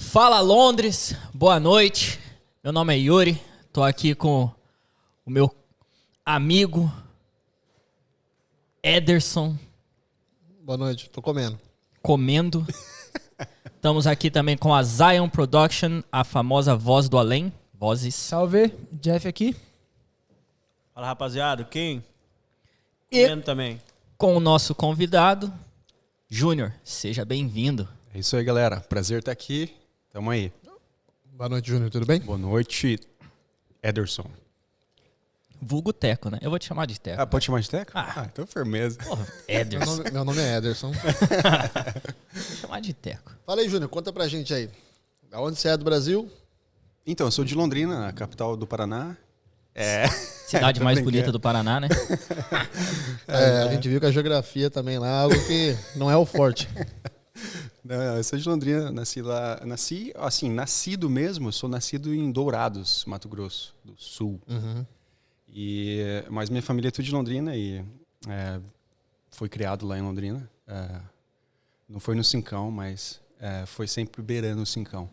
Fala Londres, boa noite. Meu nome é Yuri, tô aqui com o meu amigo Ederson. Boa noite, tô comendo. Estamos aqui também com a Zion Production, a famosa voz do além. Vozes. Salve, Jeff aqui. Fala, rapaziada, quem? E Comendo também. com o nosso convidado, Júnior. Seja bem-vindo. É isso aí, galera. Prazer estar aqui. Tamo aí. Boa noite, Júnior, tudo bem? Boa noite, Ederson. Vulgo Teco, né? Eu vou te chamar de Teco. Ah, pode chamar de Teco? Ah. Então firmeza. Porra, Meu Ederson. nome é Ederson. Vou chamar de Teco. Fala aí, Júnior, conta pra gente aí. Da onde você é do Brasil? Então, eu sou de Londrina, a capital do Paraná. Cidade Tô mais brincando. bonita do Paraná, né? A gente viu que a geografia também lá é algo que não é o forte. Não, eu sou de Londrina, nasci lá. Nascido mesmo, eu sou nascido em Dourados, Mato Grosso do Sul. Mas minha família é tudo de Londrina e foi criado lá em Londrina. Não foi no Cincão, mas foi sempre beirando o Cincão.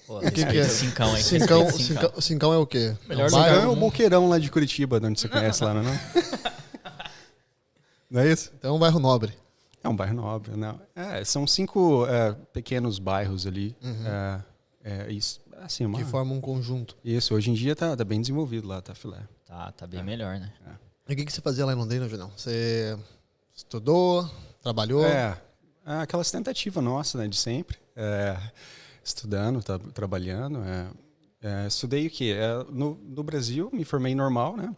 Pô, que é? respeita Cincão, hein? Cincão, Respeita Cincão. Cincão é o quê? Melhor É um Cincão bairro? é o Boqueirão lá de Curitiba, de onde você conhece lá, não é? Não é isso? Então é um bairro nobre. É um bairro nobre, não. São 5 pequenos bairros ali. Isso, assim, Que formam um conjunto. isso, hoje em dia tá bem desenvolvido lá, tá filé. Tá bem melhor, né? E o que você fazia lá em Londrina, Julião? Você estudou, trabalhou? Aquelas tentativas nossas, né, de sempre. Estudando, trabalhando. Estudei o quê? No Brasil, me formei normal, né?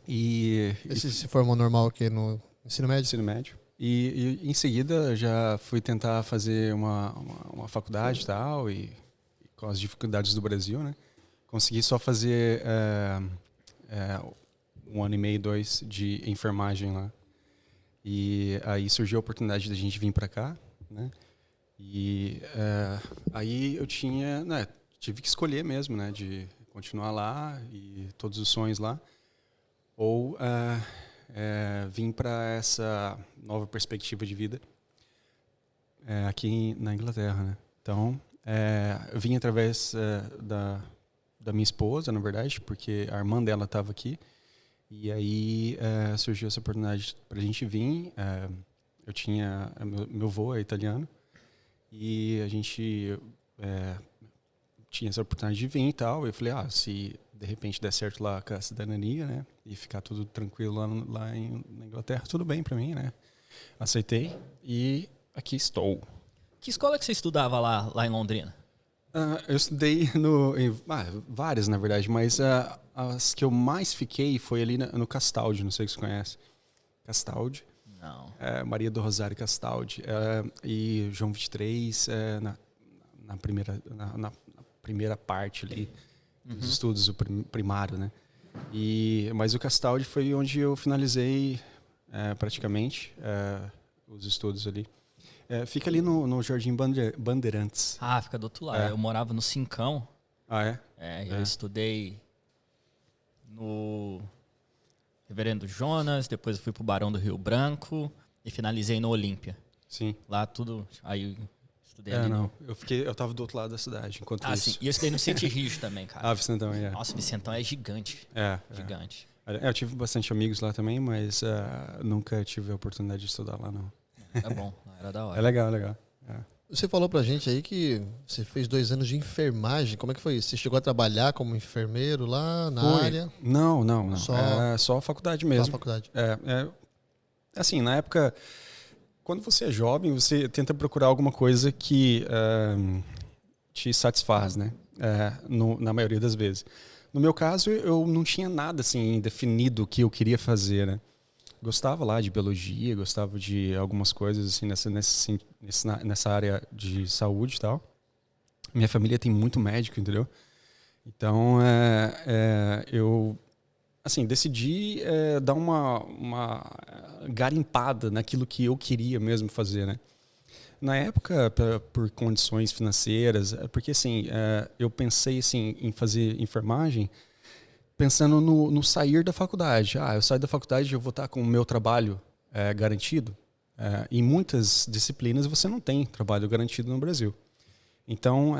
E Você se formou normal aqui no ensino médio? ensino médio. E em seguida já fui tentar fazer uma faculdade e tal, e com as dificuldades do Brasil, né? Consegui só fazer 1 ano e meio, 2 de enfermagem lá. E aí surgiu a oportunidade da gente vir para cá, né? E aí eu tive que escolher mesmo, né? De continuar lá e todos os sonhos lá. Ou vim para essa nova perspectiva de vida aqui na Inglaterra, né? Então, eu vim através da minha esposa, na verdade, porque a irmã dela estava aqui. E aí surgiu essa oportunidade para a gente vir. Eu tinha... Meu avô é italiano. E a gente tinha essa oportunidade de vir e tal. Eu falei, se de repente der certo lá com a cidadania, né? E ficar tudo tranquilo lá na Inglaterra, tudo bem pra mim, né? Aceitei e aqui estou. Que escola que você estudava lá em Londrina? Eu estudei várias, na verdade, mas as que eu mais fiquei foi ali no Castaldi, não sei se você conhece. Castaldi. Não. Maria do Rosário Castaldi. E João 23 na primeira parte ali. Os estudos, o primário, né? Mas o Castaldi foi onde eu finalizei praticamente os estudos ali. Fica ali no Jardim Bandeirantes. Fica do outro lado. Eu morava no Cincão. Ah, Eu estudei no Reverendo Jonas, depois eu fui pro Barão do Rio Branco e finalizei no Olímpia. Sim. Lá tudo... Aí estudei ali. Não. Eu tava do outro lado da cidade enquanto isso. Sim. E eu estudei no Vicente Rijo também, cara. Vicentão, Nossa, Vicentão é gigante. Gigante. Eu tive bastante amigos lá também, mas nunca tive a oportunidade de estudar lá, não. É bom, era da hora. É legal. Você falou pra gente aí que você fez 2 anos de enfermagem. Como é que foi isso? Você chegou a trabalhar como enfermeiro lá na área? Não. Só a faculdade mesmo. Só a faculdade. Assim, na época, quando você é jovem, você tenta procurar alguma coisa que te satisfaz, né? Na maioria das vezes. No meu caso, eu não tinha nada assim definido o que eu queria fazer, né? Gostava lá de biologia, gostava de algumas coisas assim nessa área de saúde e tal. Minha família tem muito médico, entendeu? Então, eu assim, decidi dar uma garimpada naquilo que eu queria mesmo fazer, né? Na época, por condições financeiras, porque assim, eu pensei assim, em fazer enfermagem pensando no sair da faculdade. Eu saio da faculdade, eu vou estar com o meu trabalho garantido. Em muitas disciplinas você não tem trabalho garantido no Brasil. Então,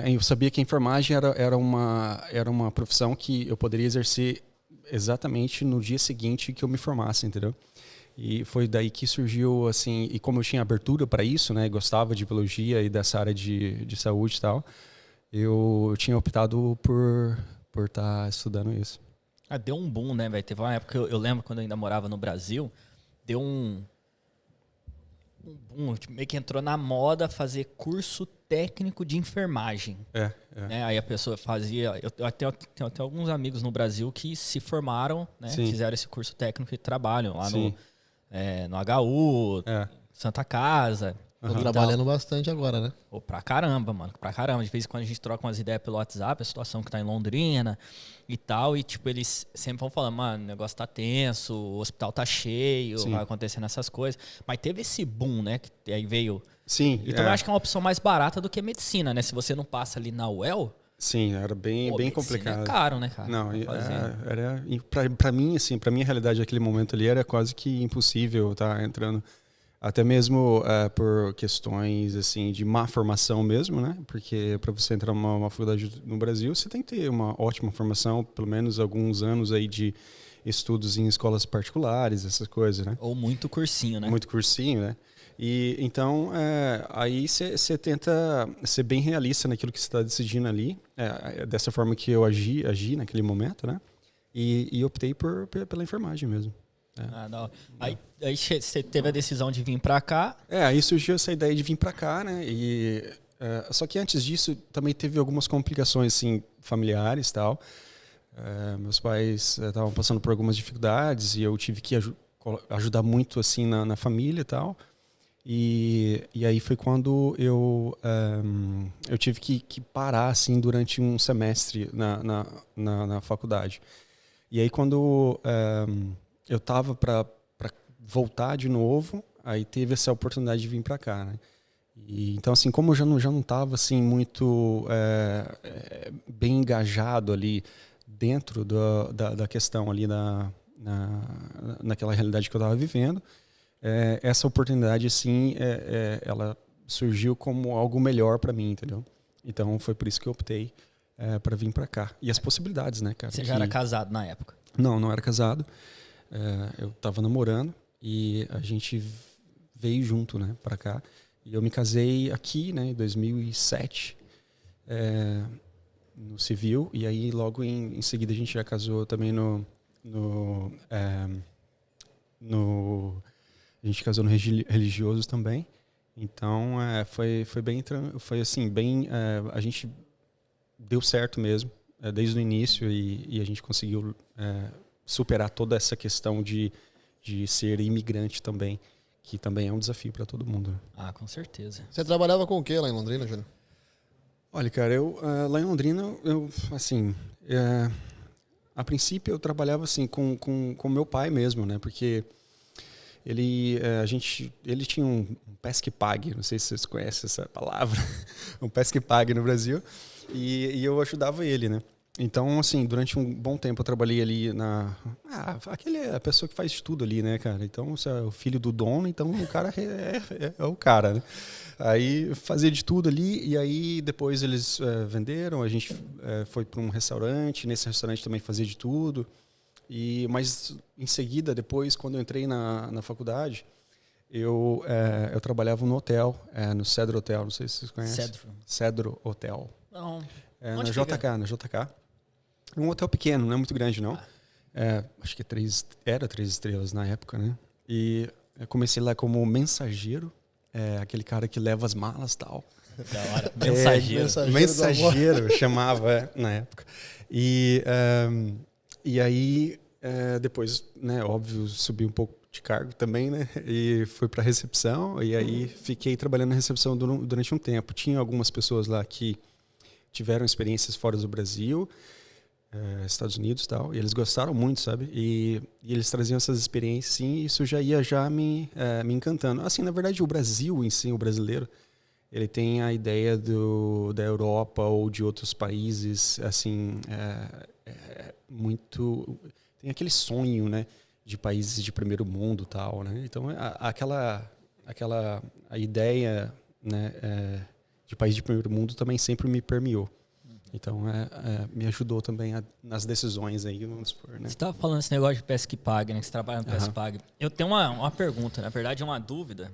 eu sabia que a enfermagem era uma profissão que eu poderia exercer exatamente no dia seguinte que eu me formasse, entendeu? E foi daí que surgiu, assim, e como eu tinha abertura para isso, né, gostava de biologia e dessa área de saúde e tal, eu tinha optado por estar estudando isso. Deu um boom, né, velho? Teve uma época, eu lembro quando eu ainda morava no Brasil, deu um boom, tipo, meio que entrou na moda fazer curso técnico de enfermagem. Né? Aí a pessoa fazia... Eu tenho até alguns amigos no Brasil que se formaram, né? Fizeram esse curso técnico e trabalham lá no HU, Santa Casa. Tô trabalhando bastante agora, né? Pô, pra caramba, mano. Pra caramba. De vez em quando a gente troca umas ideias pelo WhatsApp, a situação que tá em Londrina e tal. E, tipo, eles sempre vão falando, mano, o negócio tá tenso, o hospital tá cheio, vai acontecendo essas coisas. Mas teve esse boom, né? Que aí veio... Sim. Então eu acho que é uma opção mais barata do que medicina, né? Se você não passa ali na UEL... Sim, era bem complicado. É caro, né, cara? Não, pra mim, assim, pra minha realidade naquele momento ali era quase que impossível estar entrando. Até mesmo por questões assim de má formação mesmo, né? Porque para você entrar numa faculdade no Brasil, você tem que ter uma ótima formação, pelo menos alguns anos aí de estudos em escolas particulares, essas coisas, né? Ou muito cursinho, né? Muito cursinho, né? E então aí você tenta ser bem realista naquilo que você está decidindo ali, dessa forma que eu agi naquele momento, né? E optei pela enfermagem mesmo. Não. Aí você teve a decisão de vir pra cá. Aí surgiu essa ideia de vir pra cá, né? Só que antes disso também teve algumas complicações assim, familiares e tal. Meus pais estavam passando por algumas dificuldades e eu tive que ajudar muito assim na família e tal. E aí foi quando eu tive que parar assim durante um semestre na faculdade. E aí quando eu estava para voltar de novo, aí teve essa oportunidade de vir para cá, né? E, então, assim, como eu já não estava assim, muito bem engajado ali dentro da questão ali naquela realidade que eu estava vivendo, essa oportunidade, assim, ela surgiu como algo melhor para mim, entendeu? Então, foi por isso que eu optei para vir para cá. E as possibilidades, né, cara? Você já era casado na época? Não era casado. Eu estava namorando e a gente veio junto, né, para cá. E eu me casei aqui, né, em 2007, no civil. E aí logo em seguida a gente já casou também a gente casou no religioso também. Então foi assim bem a gente deu certo mesmo desde o início e a gente conseguiu superar toda essa questão de ser imigrante também, que também é um desafio para todo mundo. Com certeza. Você trabalhava com o que lá em Londrina, Júnior? Olha, cara, eu lá em Londrina, assim, a princípio eu trabalhava assim com meu pai mesmo, né? Porque ele tinha um pesque-pague, não sei se vocês conhecem essa palavra, um pesque-pague no Brasil, e eu ajudava ele, né? Então, assim, durante um bom tempo eu trabalhei ali a pessoa que faz tudo ali, né, cara? Então, você é o filho do dono, então o cara é o cara, né? Aí fazia de tudo ali, e aí depois eles venderam, a gente foi para um restaurante, nesse restaurante também fazia de tudo. Mas em seguida, depois, quando eu entrei na faculdade, eu trabalhava no hotel, no Cedro Hotel, não sei se vocês conhecem. Cedro Hotel. Não. Na JK. Um hotel pequeno, não é muito grande, não. Acho que era 3 estrelas na época, né? E eu comecei lá como mensageiro, aquele cara que leva as malas e tal. Da hora. Mensageiro chamava na época. E aí, depois, né, óbvio, subi um pouco de cargo também, né? E fui para recepção, e aí fiquei trabalhando na recepção durante um tempo. Tinha algumas pessoas lá que tiveram experiências fora do Brasil, Estados Unidos e tal, e eles gostaram muito, sabe? E eles traziam essas experiências, sim, e isso já ia me encantando. Assim, na verdade, o Brasil em si, o brasileiro, ele tem a ideia da Europa ou de outros países, assim, muito... Tem aquele sonho, né, de países de primeiro mundo e tal, né? Então, a ideia, né, de país de primeiro mundo também sempre me permeou. Então, me ajudou também nas decisões aí, vamos supor, né? Você estava falando esse negócio de Pesca e Pague, né? Que você trabalha no Pesca e Pague. Eu tenho uma pergunta, na verdade é uma dúvida,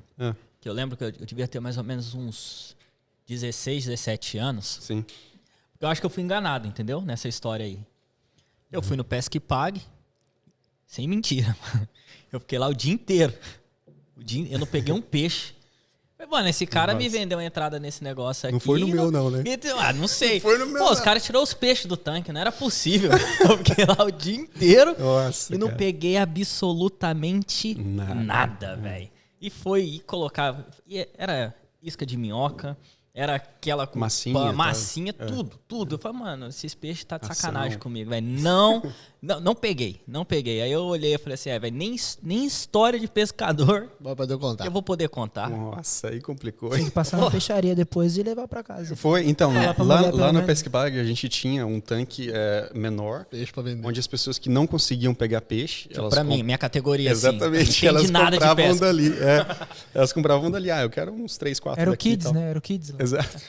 que eu lembro que eu devia ter mais ou menos uns 16, 17 anos. Sim. Eu acho que eu fui enganado, entendeu? Nessa história aí. Eu fui no Pesca e Pague, sem mentira. Eu fiquei lá o dia inteiro. Eu não peguei um peixe. Mano, esse cara me vendeu uma entrada nesse negócio aqui. Não foi no meu, não, né? Não sei. Não foi no meu, Pô, os caras tiraram os peixes do tanque, não era possível. Eu fiquei lá o dia inteiro e não peguei absolutamente nada, velho. E colocar. Era isca de minhoca. Era aquela massinha, tudo. Eu falei, mano, esses peixes tá de sacanagem comigo, velho. Não peguei. Aí eu olhei e falei assim, velho, nem história de pescador vai poder contar. eu vou poder contar. Nossa, aí complicou. Tem que passar na peixaria depois e levar pra casa. Foi, então, lá no Pesca e Pague a gente tinha um tanque menor, peixe pra vender, onde as pessoas que não conseguiam pegar peixe... Pra mim, minha categoria, exatamente, assim, elas nada compravam de dali. Elas compravam dali, eu quero uns 3, 4 Era o daqui Kids, né? Era o Kids lá. Exato.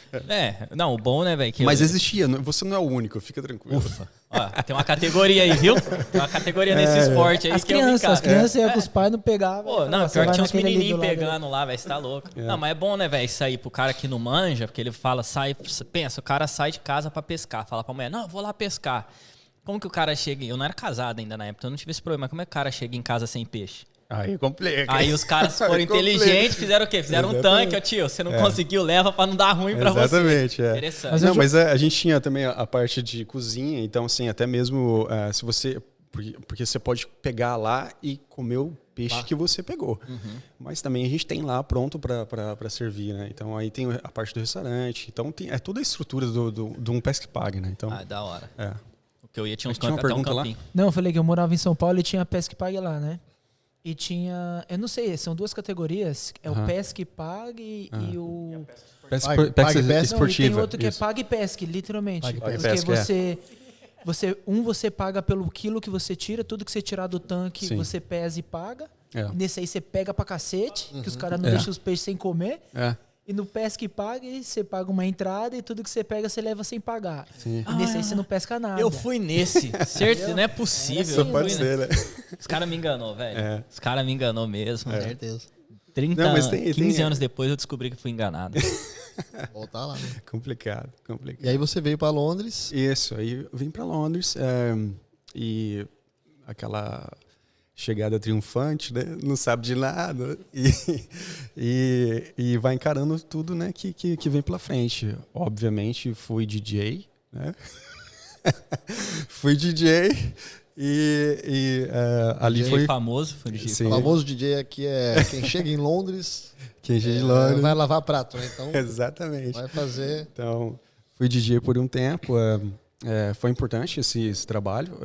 Não, o bom, né, velho? Mas existia, você não é o único, fica tranquilo. Ufa. Ó, tem uma categoria aí, viu? Tem uma categoria nesse esporte aí as que crianças, as crianças iam com os pais não pegavam. Pô, não, pior que tinha uns menininhos pegando lá, velho, você tá louco. Não, mas é bom, né, velho, isso aí pro cara que não manja, porque ele fala, pensa, o cara sai de casa pra pescar, fala pra mulher, não, eu vou lá pescar. Como que o cara chega, eu não era casado ainda na época, eu não tive esse problema, como é que o cara chega em casa sem peixe? Aí complica. Aí os caras foram inteligentes, fizeram o quê? Fizeram um tanque, ó, tio, você não conseguiu, leva pra não dar ruim pra você. Exatamente, Interessante. Mas a gente tinha também a parte de cozinha, então assim, até mesmo se você... Porque você pode pegar lá e comer o peixe que você pegou. Mas também a gente tem lá pronto para servir, né? Então aí tem a parte do restaurante, então é toda a estrutura de um Pesca e Pague, né? Então, da hora. É. O que eu ia tinha tinha uma pergunta lá? Não, eu falei que eu morava em São Paulo e tinha Pesca e Pague lá, né? E tinha, eu não sei, são duas categorias, é o Pesca e Pague e o... Pesca esportiva. Não, e tem outro que é Pague e Pesque, literalmente. Porque você paga pelo quilo que você tira, tudo que você tirar do tanque, você pesa e paga. Nesse aí você pega pra cacete, que os caras não deixam os peixes sem comer. E no Pesca e Pague, você paga uma entrada e tudo que você pega, você leva sem pagar. Sim. E nesse aí você não pesca nada. Eu fui nesse, certo? Não é possível. Isso pode ser, né? Os caras me enganou, velho. Os caras me enganou mesmo. Com certeza. 15 anos depois eu descobri que fui enganado. Voltar lá, né? Complicado. E aí você veio pra Londres? Isso, aí eu vim pra Londres e aquela... chegada triunfante, né? Não sabe de nada e vai encarando tudo, né? Que vem pela frente. Obviamente fui DJ, né? Fui DJ e ali DJ foi famoso, foi DJ famoso. O famoso DJ aqui é quem chega em Londres. Quem chega em Londres vai lavar prato, né? Então exatamente. Vai fazer. Então fui DJ por um tempo. Foi importante esse trabalho.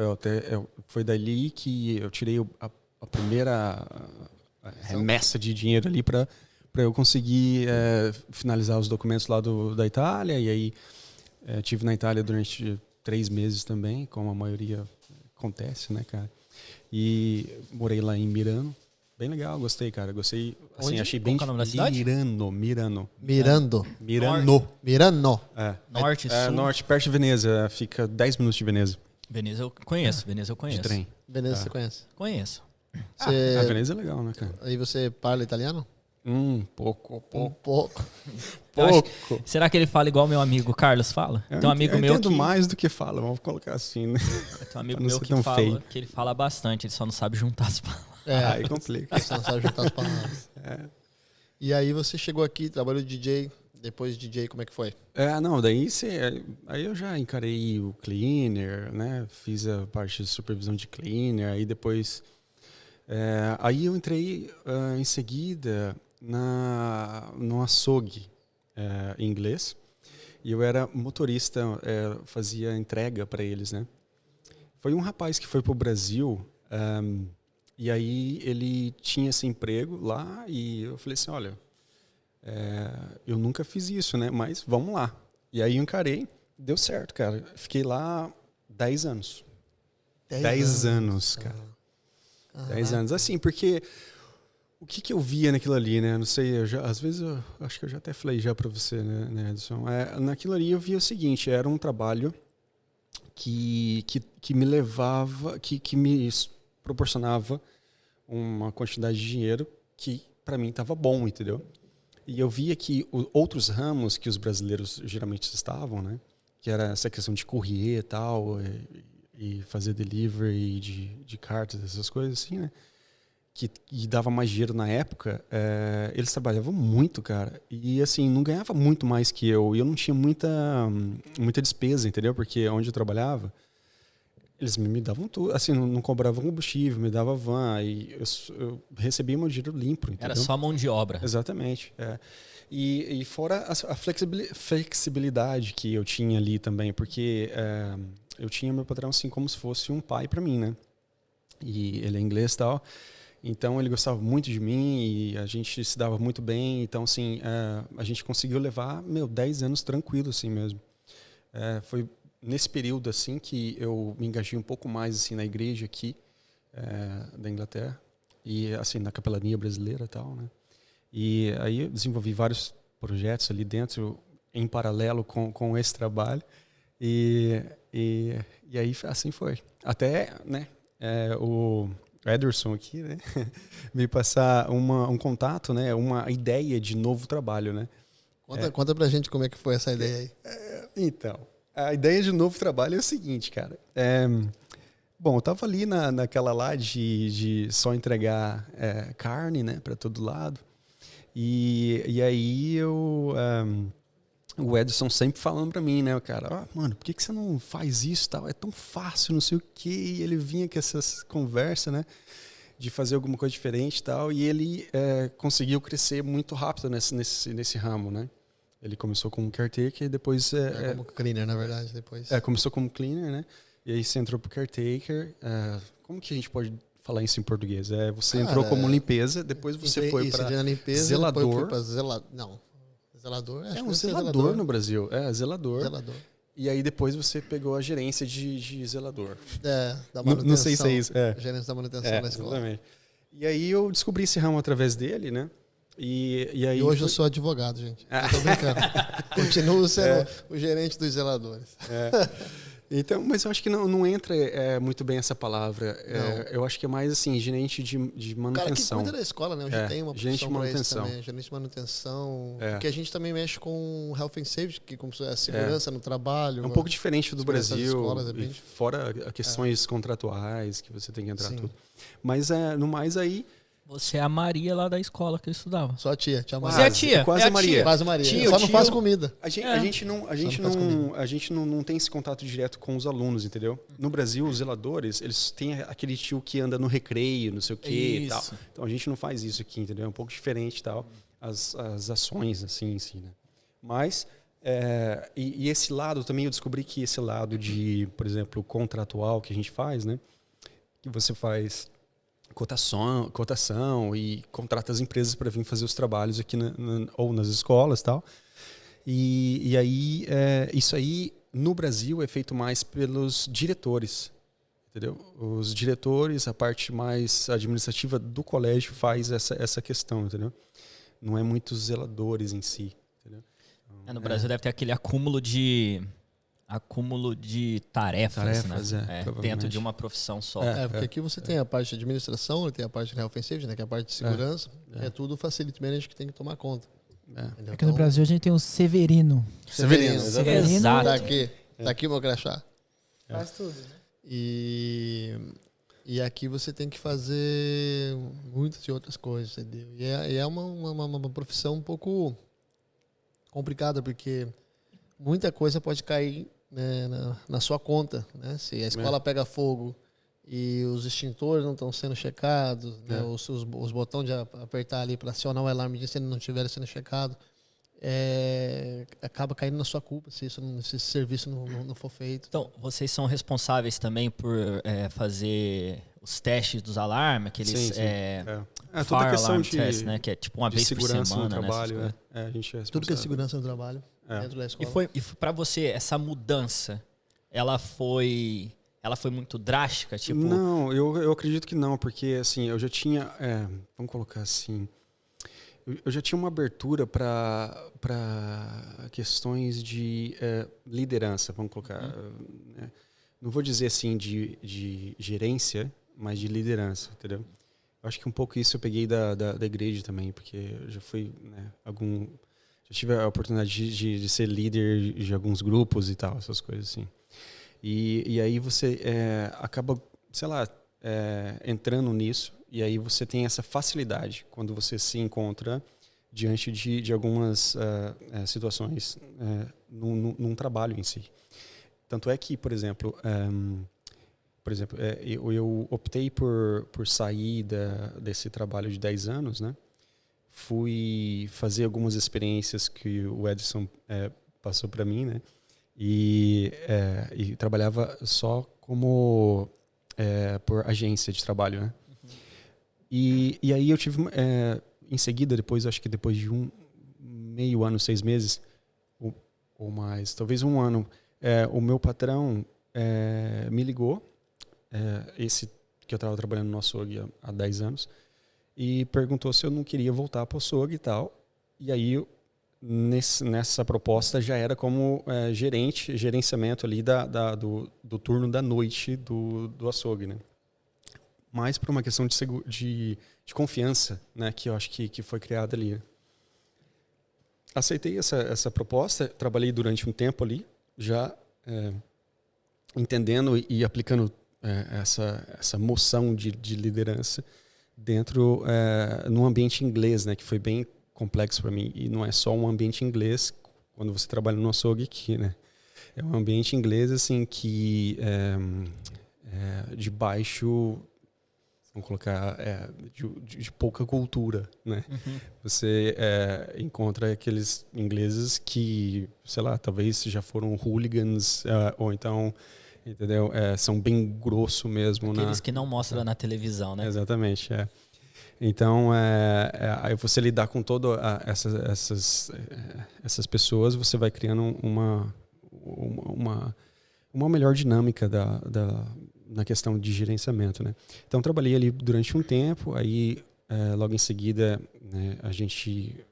Foi dali que eu tirei a primeira remessa de dinheiro ali para eu conseguir finalizar os documentos lá da Itália. E aí tive na Itália durante 3 meses também, como a maioria acontece, né, cara? E morei lá em Mirano. Bem legal, gostei, cara. Gostei. Assim, achei bem... Qual é o nome da cidade? Mirano. Norte, sul. Norte, perto de Veneza. Fica 10 minutos de Veneza. Veneza eu conheço. De trem. Veneza você conhece? Conheço. A Veneza é legal, né, cara? Aí você fala italiano? Pouco. Será que ele fala igual meu amigo Carlos fala? Tem um amigo meu entendo mais do que fala, vamos colocar assim, né? Tem um amigo meu que ele fala bastante, ele só não sabe juntar as palavras. Aí complica. Você não sabe juntar as palavras. E aí você chegou aqui, trabalhou de DJ, depois de DJ, como é que foi? Aí eu já encarei o cleaner, né? Fiz a parte de supervisão de cleaner, aí depois... aí eu entrei em seguida no açougue em inglês, e eu era motorista, fazia entrega para eles, né? Foi um rapaz que foi pro Brasil, e aí ele tinha esse emprego lá, e eu falei assim, olha, eu nunca fiz isso, né? Mas vamos lá. E aí eu encarei, deu certo, cara. Fiquei lá 10 anos. 10 anos, cara. 10 anos. Assim, porque O que eu via naquilo ali, né? Não sei, às vezes eu acho que eu já até falei já para você, né, Edson? Naquilo ali eu via o seguinte, era um trabalho que me levava, que me proporcionava uma quantidade de dinheiro que para mim estava bom, entendeu? E eu via que outros ramos que os brasileiros geralmente estavam, né? Que era essa questão de courrier e tal, e fazer delivery de cartas, essas coisas assim, né? Que dava mais dinheiro na época, eles trabalhavam muito, cara. E, assim, não ganhava muito mais que eu. E eu não tinha muita despesa, entendeu? Porque onde eu trabalhava, eles me davam tudo. Assim, não cobravam combustível, me davam van. E eu recebia meu dinheiro limpo, entendeu? Era só mão de obra. Exatamente. E fora a flexibilidade que eu tinha ali também. Porque eu tinha meu patrão, assim, como se fosse um pai para mim, né? E ele é inglês e tal. Então, ele gostava muito de mim e a gente se dava muito bem. Então, assim, a gente conseguiu levar, 10 anos tranquilo, assim mesmo. Foi nesse período, assim, que eu me engajei um pouco mais, assim, na igreja aqui da Inglaterra. E, assim, na capelania brasileira e tal, né? E aí eu desenvolvi vários projetos ali dentro, em paralelo com esse trabalho. E aí, assim foi. Até, né, o Ederson aqui, né, me passar um contato, né, uma ideia de novo trabalho, né. Conta pra gente como é que foi essa ideia aí. Então, a ideia de novo trabalho é o seguinte, cara. Bom, eu tava ali naquela lá de só entregar carne, né, para todo lado. E aí o Edson sempre falando pra mim, né, cara, mano, por que você não faz isso, tal? É tão fácil, não sei o quê. E ele vinha com essas conversas, né, de fazer alguma coisa diferente e tal. E ele conseguiu crescer muito rápido nesse ramo, né. Ele começou como caretaker e depois... como cleaner, na verdade, depois. Começou como cleaner, né, e aí você entrou pro caretaker. Como que a gente pode falar isso em português? Você entrou como limpeza, depois você foi para zelador. Foi pra Não. Zelador? Acho um zelador no Brasil. Zelador. E aí depois você pegou a gerência de zelador. Da manutenção. Não sei se é isso. Gerência da manutenção na escola. Exatamente. E aí eu descobri esse ramo através dele, né? E aí hoje eu sou advogado, gente. Eu tô brincando. Continuo sendo o gerente dos zeladores. Então, mas eu acho que não entra muito bem essa palavra. Eu acho que é mais assim, gerente de manutenção. Cara, que cuida da escola, né? Hoje tem uma gerente de manutenção. Gerente de manutenção. Porque a gente também mexe com health and safety, que como a segurança no trabalho. É um pouco diferente do Brasil. Escolas, fora questões contratuais que você tem que entrar tudo. Mas no mais aí. Você é a Maria lá da escola que eu estudava. Só a tia Maria. Você é a tia? Quase a Maria. Quase a Maria. Só não faz comida. A gente não tem esse contato direto com os alunos, entendeu? No Brasil, os zeladores, eles têm aquele tio que anda no recreio, não sei o quê e tal. Então a gente não faz isso aqui, entendeu? É um pouco diferente e tal. As ações, assim, em si, né? Mas, e esse lado também, eu descobri que esse lado de, por exemplo, contratual que a gente faz, né? Que você faz cotação e contrata as empresas para vir fazer os trabalhos aqui ou nas escolas e tal. E aí, isso aí, no Brasil, é feito mais pelos diretores, entendeu? Os diretores, a parte mais administrativa do colégio faz essa questão, entendeu? Não é muito os zeladores em si, entendeu? No Brasil deve ter aquele acúmulo de tarefas, né? Dentro de uma profissão só. Porque aqui você tem a parte de administração, tem a parte de health and safety, né, que é a parte de segurança, é tudo facility manager que tem que tomar conta. Aqui no Brasil a gente tem o Severino. Exato. Tá aqui o meu crachá. Faz tudo, né? E aqui você tem que fazer muitas outras coisas, entendeu? E é uma profissão um pouco complicada, porque muita coisa pode cair, né, na sua conta, né? Se a escola pega fogo e os extintores não estão sendo checados, né? Os botões de apertar ali para acionar o alarme se ele não estiver sendo checado, acaba caindo na sua culpa se esse serviço não for feito. Então, vocês são responsáveis também por fazer os testes dos alarmes, aqueles toda a questão de test, né? Que é tipo uma vez por semana, no trabalho, né? a gente é tudo que é segurança no trabalho dentro da escola. E para você essa mudança, ela foi ela foi muito drástica? Tipo... Não, eu acredito que não, porque assim, eu já tinha, vamos colocar assim, eu já tinha uma abertura para questões de liderança, vamos colocar, né? Não vou dizer assim de gerência, mas de liderança, entendeu? Eu acho que um pouco isso eu peguei da igreja também, porque eu já fui, né, já tive a oportunidade de ser líder de alguns grupos e tal, essas coisas assim. E aí você acaba, sei lá, entrando nisso, e aí você tem essa facilidade quando você se encontra diante de algumas situações num trabalho em si. Tanto é que, por exemplo, eu optei por sair desse trabalho de 10 anos, né? Fui fazer algumas experiências que o Edson passou para mim, né? E trabalhava só como por agência de trabalho, né? Uhum. E aí eu tive, em seguida, acho que depois de meio ano, 6 meses, ou mais, talvez 1 ano, o meu patrão me ligou, esse que eu estava trabalhando no açougue há 10 anos, e perguntou se eu não queria voltar para o açougue e tal. E aí, nessa proposta, já era como gerenciamento ali do turno da noite do açougue, né? Mais por uma questão de confiança, né, que eu acho que foi criada ali. Aceitei essa proposta, trabalhei durante um tempo ali, já entendendo e aplicando essa moção de liderança dentro num ambiente inglês, né, que foi bem complexo para mim. E não é só um ambiente inglês quando você trabalha no açougue aqui, né? É um ambiente inglês assim que de baixo, vamos colocar, de pouca cultura, né? Uhum. Você encontra aqueles ingleses que, sei lá, talvez já foram hooligans, ou então, entendeu? São bem grosso mesmo. Aqueles que não mostram na televisão, né? Exatamente, Então, aí você lidar com todas essas pessoas, você vai criando uma melhor dinâmica na questão de gerenciamento, né? Então, trabalhei ali durante um tempo, aí logo em seguida, né, a gente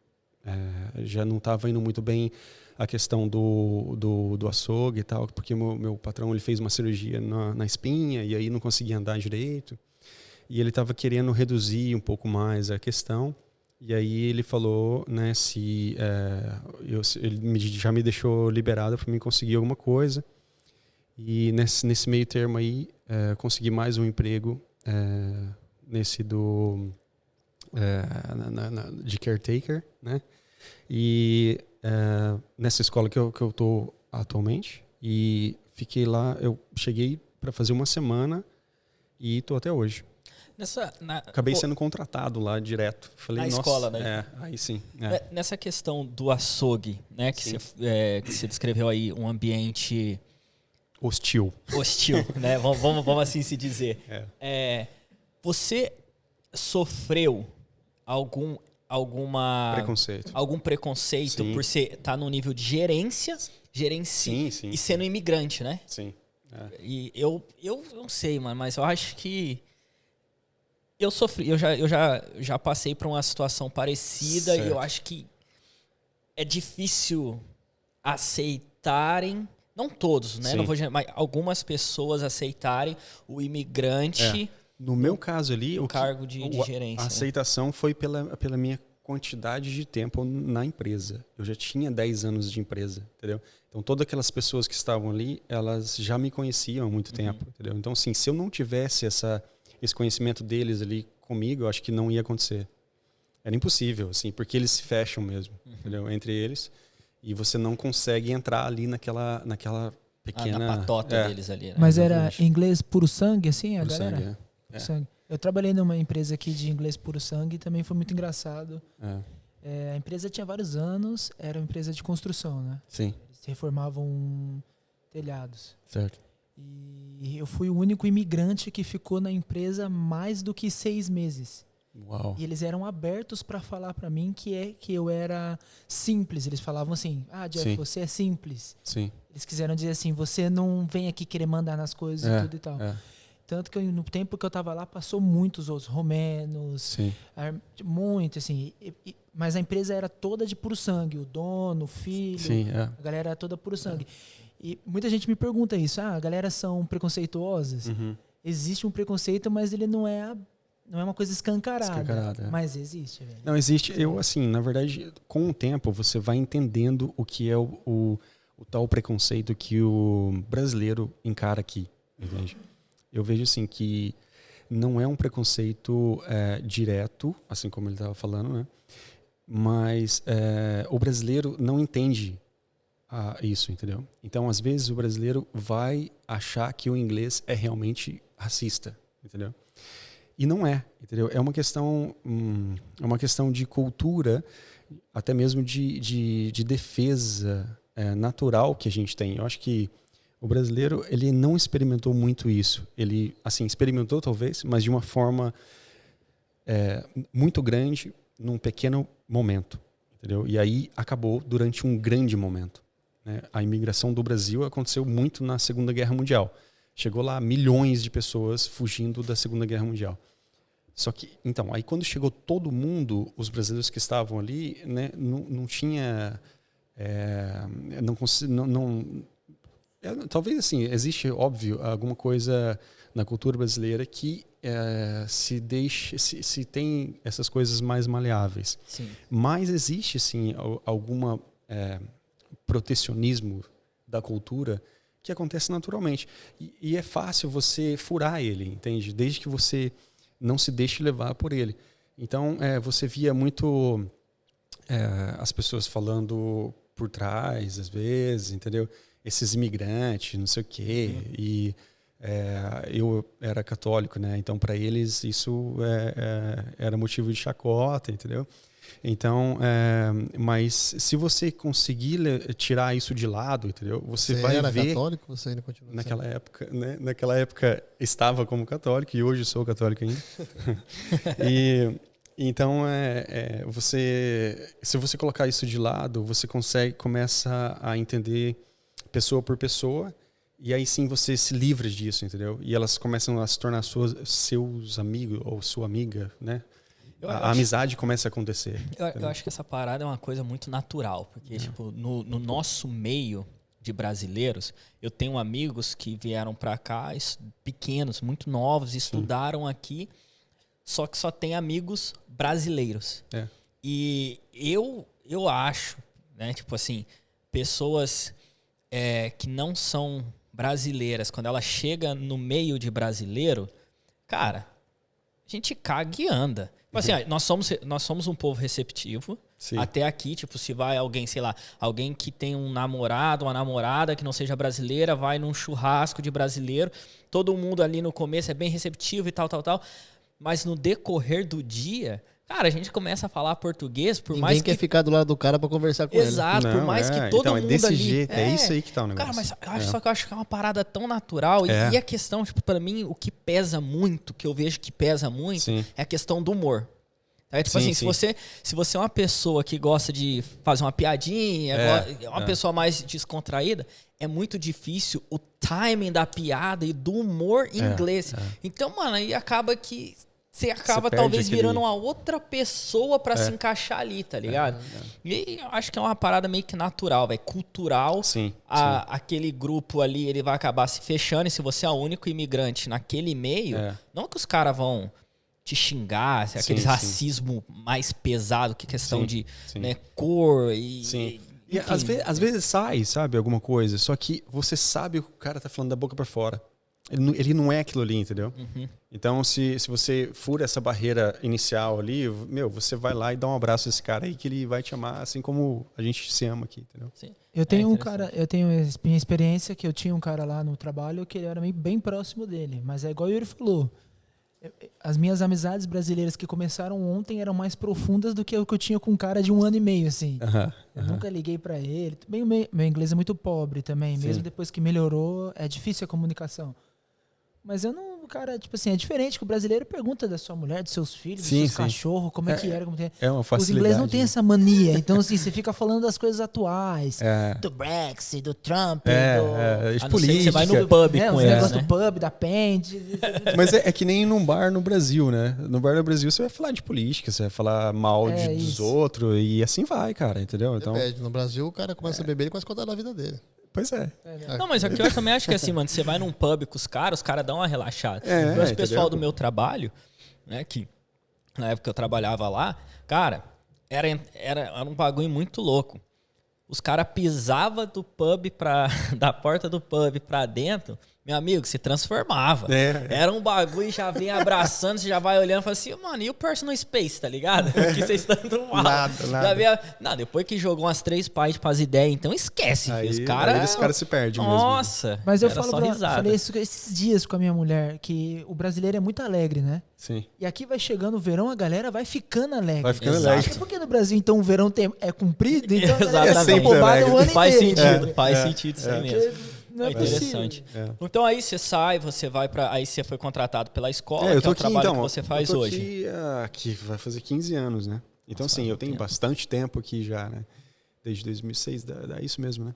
já não estava indo muito bem a questão do açougue e tal, porque meu patrão ele fez uma cirurgia na espinha e aí não conseguia andar direito. E ele estava querendo reduzir um pouco mais a questão. E aí ele falou, né, ele já me deixou liberado para mim conseguir alguma coisa. E nesse meio termo aí, consegui mais um emprego nesse de caretaker, né? E nessa escola que eu estou atualmente. E fiquei lá, eu cheguei para fazer 1 semana e estou até hoje. Acabei sendo contratado lá direto. Falei, na escola, né? Aí sim. Nessa questão do açougue, né? Que você descreveu aí um ambiente... Hostil, né? Vamos assim se dizer. Você sofreu algum preconceito sim. Por você estar no nível de gerência sim. E sendo imigrante, né? Sim. E eu não sei, mano, mas eu acho que eu sofri, eu já passei por uma situação parecida. Certo. E eu acho que é difícil aceitarem, não todos, né? Não vou dizer, mas algumas pessoas aceitarem o imigrante. No meu caso ali, o cargo de gerência. A aceitação foi pela minha quantidade de tempo na empresa. Eu já tinha 10 anos de empresa, entendeu? Então, todas aquelas pessoas que estavam ali, elas já me conheciam há muito tempo, entendeu? Então, assim, se eu não tivesse esse conhecimento deles ali comigo, eu acho que não ia acontecer. Era impossível, assim, porque eles se fecham mesmo, entendeu? Entre eles. E você não consegue entrar ali naquela pequena... na patota deles ali, né? Mas era inglês puro sangue, assim, a puro galera? Sangue. Eu trabalhei numa empresa aqui de inglês puro sangue e também foi muito engraçado. A empresa tinha vários anos, era uma empresa de construção, né? Sim. Eles reformavam telhados. Certo. E eu fui o único imigrante que ficou na empresa mais do que 6 meses. Uau. E eles eram abertos para falar para mim que eu era simples. Eles falavam assim, Jeff, Sim. você é simples. Sim. Eles quiseram dizer assim, você não vem aqui querer mandar nas coisas e tudo e tal. Tanto que no tempo que eu estava lá, passou muitos outros romenos, muito, assim. Mas a empresa era toda de puro sangue, o dono, o filho, a galera era toda puro sangue. E muita gente me pergunta isso, a galera são preconceituosas? Uhum. Existe um preconceito, mas ele não é uma coisa escancarada. Mas existe, velho. Não, existe. Eu, assim, na verdade, com o tempo, você vai entendendo o que é o tal preconceito que o brasileiro encara aqui, entende? Eu vejo assim que não é um preconceito direto, assim como ele estava falando, né? Mas o brasileiro não entende isso, entendeu? Então, às vezes, o brasileiro vai achar que o inglês é realmente racista, entendeu? E não é, entendeu? É uma questão de cultura, até mesmo de defesa natural que a gente tem. Eu acho que o brasileiro, ele não experimentou muito isso. Ele, assim, experimentou talvez, mas de uma forma muito grande, num pequeno momento, entendeu? E aí acabou durante um grande momento, né? A imigração do Brasil aconteceu muito na Segunda Guerra Mundial. Chegou lá milhões de pessoas fugindo da Segunda Guerra Mundial. Só que, então, aí quando chegou todo mundo, os brasileiros que estavam ali, né, não tinha... talvez assim, existe, óbvio, alguma coisa na cultura brasileira que se tem essas coisas mais maleáveis. Sim. Mas existe, sim, alguma protecionismo da cultura que acontece naturalmente. E é fácil você furar ele, entende? Desde que você não se deixe levar por ele. Então, você via muito as pessoas falando por trás, às vezes, entendeu? Esses imigrantes, não sei o quê. E eu era católico, né? Então, para eles, isso era motivo de chacota, entendeu? Então, mas se você conseguir tirar isso de lado, entendeu? Você vai era ver... católico? Você ainda continua naquela época, né? Naquela época estava como católico e hoje sou católico ainda. Então, se você colocar isso de lado, você começa a entender pessoa por pessoa, e aí sim você se livra disso, entendeu? E elas começam a se tornar seus amigos ou sua amiga, né? A amizade começa a acontecer. Eu acho que essa parada é uma coisa muito natural, porque tipo, no nosso meio de brasileiros, eu tenho amigos que vieram para cá, pequenos, muito novos, estudaram aqui, só que só tem amigos brasileiros. E eu acho, né, tipo assim, pessoas que não são brasileiras, quando ela chega no meio de brasileiro, cara, a gente caga e anda. Tipo assim, nós somos um povo receptivo. Sim. Até aqui, tipo, se vai alguém, sei lá, alguém que tem um namorado, uma namorada que não seja brasileira, vai num churrasco de brasileiro, todo mundo ali no começo é bem receptivo e tal. Mas no decorrer do dia, cara, a gente começa a falar português, por Ninguém mais que... quer ficar do lado do cara pra conversar com ele. Exato, por mais que todo mundo desse ali... jeito, é isso aí que tá o negócio. Cara, mas só que eu acho que é uma parada tão natural. E a questão, tipo, pra mim, o que pesa muito, que eu vejo que pesa muito, é a questão do humor. Tipo assim, se você é uma pessoa que gosta de fazer uma piadinha, é uma pessoa mais descontraída, é muito difícil o timing da piada e do humor em inglês. Então, mano, aí acaba que você acaba talvez virando uma outra pessoa pra se encaixar ali, tá ligado? E eu acho que é uma parada meio que natural, velho, cultural. Aquele grupo ali, ele vai acabar se fechando, e se você é o único imigrante naquele meio, não que os caras vão te xingar, aquele racismo mais pesado, que questão de né, cor e às vezes sai, sabe, alguma coisa, só que você sabe que o cara tá falando da boca pra fora. Ele não é aquilo ali, entendeu? Então, se você fura essa barreira inicial ali, você vai lá e dá um abraço a esse cara aí, que ele vai te amar, assim como a gente se ama aqui, entendeu? Sim. Eu tenho minha experiência, que eu tinha um cara lá no trabalho que ele era bem próximo dele, mas é igual o Yuri falou. As minhas amizades brasileiras que começaram ontem eram mais profundas do que o que eu tinha com um cara de 1 ano e meio, assim. Eu nunca liguei pra ele. Meu inglês é muito pobre também, mesmo depois que melhorou, é difícil a comunicação. Mas eu não, cara, tipo assim, é diferente que o brasileiro pergunta da sua mulher, dos seus filhos, dos seus cachorros, como é que era, como que é. É uma facilidade. Os ingleses não têm essa mania. Então, assim, você fica falando das coisas atuais, do Brexit, do Trump, de política. Você vai no pub com os eles, negócios né? do pub, da Pend. Mas é que nem num bar no Brasil, né? No bar no Brasil você vai falar de política, você vai falar mal dos outros e assim vai, cara, entendeu? Então, no Brasil o cara começa a beber e começa a contar da vida dele. Pois é. Não, mas aqui eu também acho que assim, mano, você vai num pub com os caras dão uma relaxada. O pessoal do meu trabalho, né, que na época eu trabalhava lá, cara, era um bagulho muito louco. Os caras pisavam da porta do pub pra dentro, meu amigo, se transformava. Era um bagulho, já vem abraçando, você já vai olhando e fala assim, mano, e o Personal Space, tá ligado? O que vocês estão falando? Nada. Não, depois que jogou umas 3 pints pras ideias, então esquece. Aí, os caras se perdem mesmo. Nossa. Mas eu falei isso esses dias com a minha mulher, que o brasileiro é muito alegre, né? Sim. E aqui vai chegando o verão, a galera vai ficando alegre. Vai ficando alegre. Porque no Brasil, então, o verão é comprido, então é sempre o ano faz inteiro. sentido, faz sentido isso aí mesmo. Não é interessante. Então aí você sai, você vai pra. Aí você foi contratado pela escola, eu que é o trabalho que você faz eu tô hoje. Aqui vai fazer 15 anos, né? Então, assim, eu tenho bastante tempo aqui já, né? Desde 2006, dá isso mesmo, né?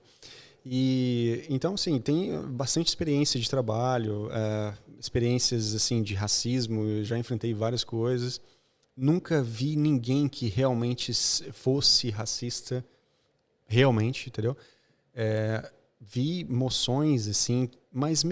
E então, assim, tem bastante experiência de trabalho, experiências, assim, de racismo. Eu já enfrentei várias coisas. Nunca vi ninguém que realmente fosse racista, realmente, entendeu? Vi moções, assim, mas,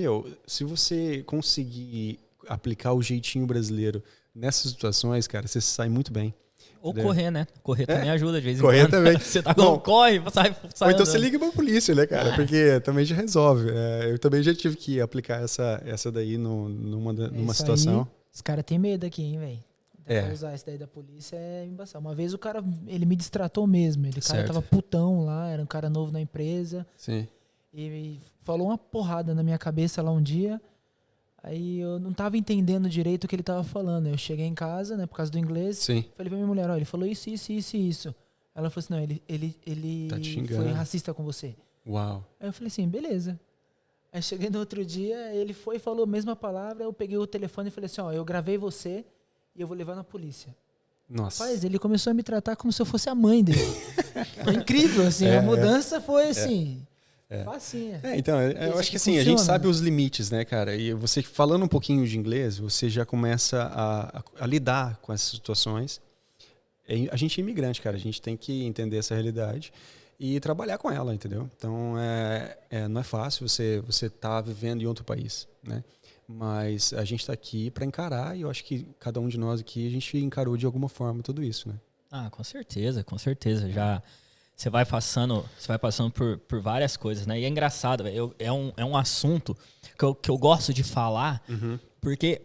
se você conseguir aplicar o jeitinho brasileiro nessas situações, cara, você sai muito bem. Ou correr, né? Correr também ajuda de vez em quando. Correr também. Você tá com corre, sai ou então andando. você liga pra polícia, né, cara? Porque também já resolve. Eu também já tive que aplicar essa daí numa situação. Aí, os caras têm medo aqui, hein, velho? Usar isso daí da polícia é embaçado. Uma vez o cara, ele me distratou mesmo. O cara tava putão lá, era um cara novo na empresa. Sim. E falou uma porrada na minha cabeça lá um dia. Aí eu não tava entendendo direito o que ele tava falando. Eu cheguei em casa, né, por causa do inglês. Sim. Falei pra minha mulher, ele falou isso, isso, isso e isso. Ela falou assim, não, ele tá te xingando. foi racista com você. Uau. Aí eu falei assim, beleza. Aí cheguei no outro dia, ele foi e falou a mesma palavra. Eu peguei o telefone e falei assim, eu gravei você e eu vou levar na polícia. Nossa. Rapaz, ele começou a me tratar como se eu fosse a mãe dele. Foi incrível, assim. A mudança foi assim... facinha. Então, eu acho que assim, a gente sabe os limites, né, cara? E você falando um pouquinho de inglês, você já começa a lidar com essas situações. A gente é imigrante, cara. A gente tem que entender essa realidade e trabalhar com ela, entendeu? Então, não é fácil você tá vivendo em outro país, né? Mas a gente está aqui para encarar e eu acho que cada um de nós aqui, a gente encarou de alguma forma tudo isso, né? Ah, com certeza, com certeza. Já... Você vai passando por várias coisas, né? E é engraçado, é um assunto que eu gosto de falar, porque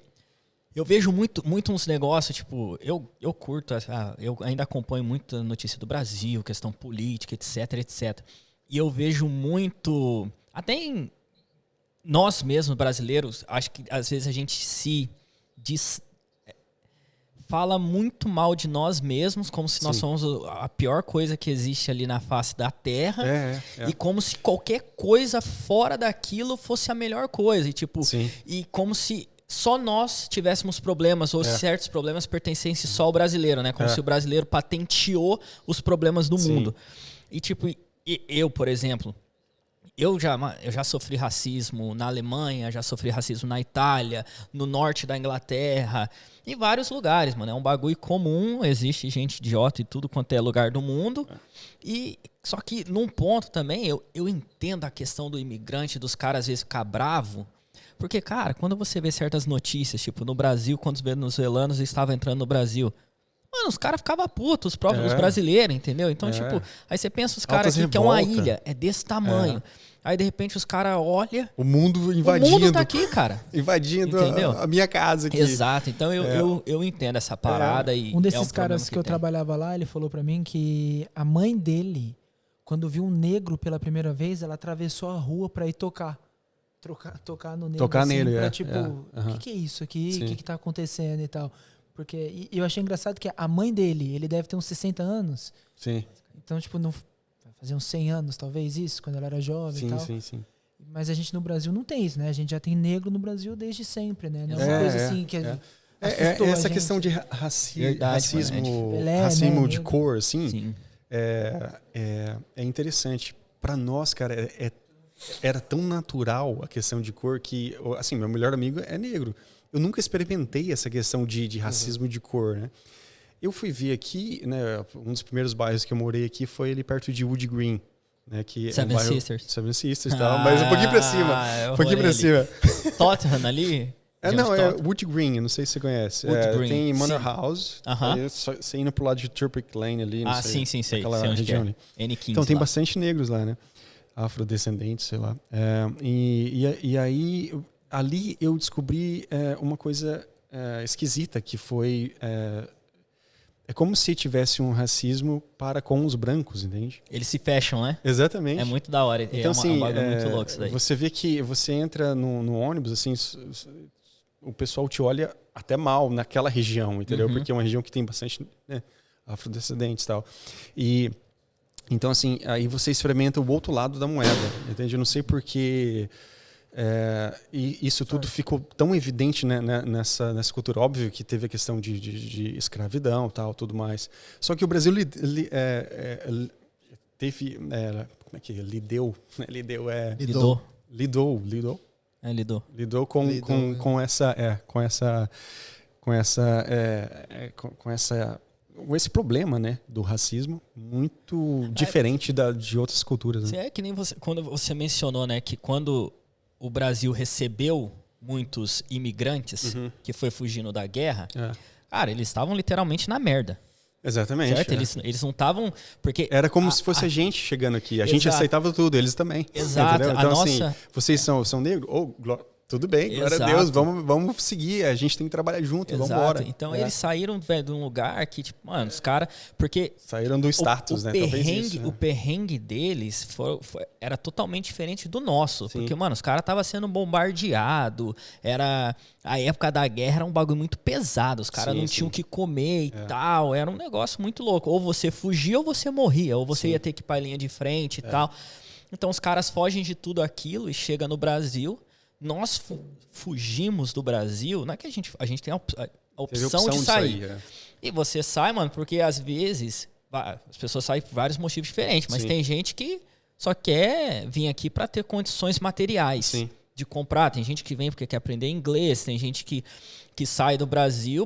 eu vejo muito uns negócios, tipo, eu curto, eu ainda acompanho muita notícia do Brasil, questão política, etc, etc. E eu vejo muito, até em nós mesmos brasileiros, acho que às vezes a gente fala muito mal de nós mesmos, como se nós somos a pior coisa que existe ali na face da Terra. E como se qualquer coisa fora daquilo fosse a melhor coisa. E, tipo, e como se só nós tivéssemos problemas, ou certos problemas pertencessem só ao brasileiro, né? Como se o brasileiro patenteou os problemas do mundo. E, tipo, eu, por exemplo... Eu já sofri racismo na Alemanha, já sofri racismo na Itália, no norte da Inglaterra, em vários lugares, mano. É um bagulho comum, existe gente idiota em tudo quanto é lugar do mundo. Só que num ponto também, eu entendo a questão do imigrante, dos caras às vezes ficar bravo. Porque, cara, quando você vê certas notícias, tipo, no Brasil, quando os venezuelanos estavam entrando no Brasil... Mano, os caras ficavam putos, os próprios os brasileiros, entendeu? Então, tipo, aí você pensa os caras aqui, que é uma ilha, é desse tamanho. Aí, de repente, os caras olham... O mundo invadindo. O mundo tá aqui, cara. Invadindo a minha casa aqui. Exato. Então, eu entendo essa parada. E um desses caras que eu trabalhava lá, ele falou pra mim que a mãe dele, quando viu um negro pela primeira vez, ela atravessou a rua pra ir tocar no negro. Tocar assim, nele, pra, tipo, o que é isso aqui? O que tá acontecendo e tal? Porque eu achei engraçado que a mãe dele, ele deve ter uns 60 anos. Sim. Então, tipo, não vai fazer uns 100 anos, talvez, isso, quando ela era jovem e tal. Sim. Mas a gente no Brasil não tem isso, né? A gente já tem negro no Brasil desde sempre, né? Não é uma coisa assim que essa questão de racismo, racismo de cor, assim, é interessante. Para nós, cara, era tão natural a questão de cor que, assim, meu melhor amigo é negro. Eu nunca experimentei essa questão de racismo de cor, né? Eu fui ver aqui, né? Um dos primeiros bairros que eu morei aqui foi ali perto de Wood Green, né? Que Seven é um Sisters. Seven Sisters e tal, mas um pouquinho pra cima. Um pouquinho pra cima. Tottenham ali? Não, é Wood Green, eu não sei se você conhece. Tem Manor House, Uh-huh. você indo pro lado de Turpik Lane ali, não sei, sim. aquela sei região ali. Então tem bastante negros lá, né? Afrodescendentes, sei lá. E aí, ali eu descobri uma coisa esquisita, que foi... É como se tivesse um racismo para com os brancos, entende? Eles se fecham, né? Exatamente. É muito da hora. Então, assim, um bagulho muito louco isso daí. Você vê que você entra no ônibus, assim, o pessoal te olha até mal naquela região, entendeu? Uhum. Porque é uma região que tem bastante, né, afrodescendentes e tal. E, então, assim, aí você experimenta o outro lado da moeda, entende? Eu não sei porque... e isso tudo ficou tão evidente, né, nessa cultura. Óbvio que teve a questão de escravidão, tal, tudo mais. Só que o Brasil teve, como é que é? Lidou com esse problema, né, do racismo muito diferente de outras culturas, né? É que nem quando você mencionou, né, que quando o Brasil recebeu muitos imigrantes que foi fugindo da guerra, cara, eles estavam literalmente na merda. Exatamente. Certo? Eles não estavam... porque era como se fosse a gente chegando aqui. A gente aceitava tudo, eles também. Exato. Entendeu? Então, assim, vocês são negros? Tudo bem, glória a Deus, vamos seguir, a gente tem que trabalhar junto, vamos embora. Então eles saíram, velho, de um lugar que, tipo, mano, os caras... Porque saíram do status, né? O perrengue deles era totalmente diferente do nosso. Sim. Porque, mano, os caras estavam sendo bombardeados, a época da guerra era um bagulho muito pesado, os caras não tinham o que comer e tal, era um negócio muito louco. Ou você fugia ou você morria, ou você ia ter que ir pra linha de frente e tal. Então os caras fogem de tudo aquilo e chegam no Brasil... Nós fugimos do Brasil, não é que a gente tem a opção de sair. E você sai, mano, porque às vezes as pessoas saem por vários motivos diferentes, mas tem gente que só quer vir aqui para ter condições materiais de comprar. Tem gente que vem porque quer aprender inglês, tem gente que sai do Brasil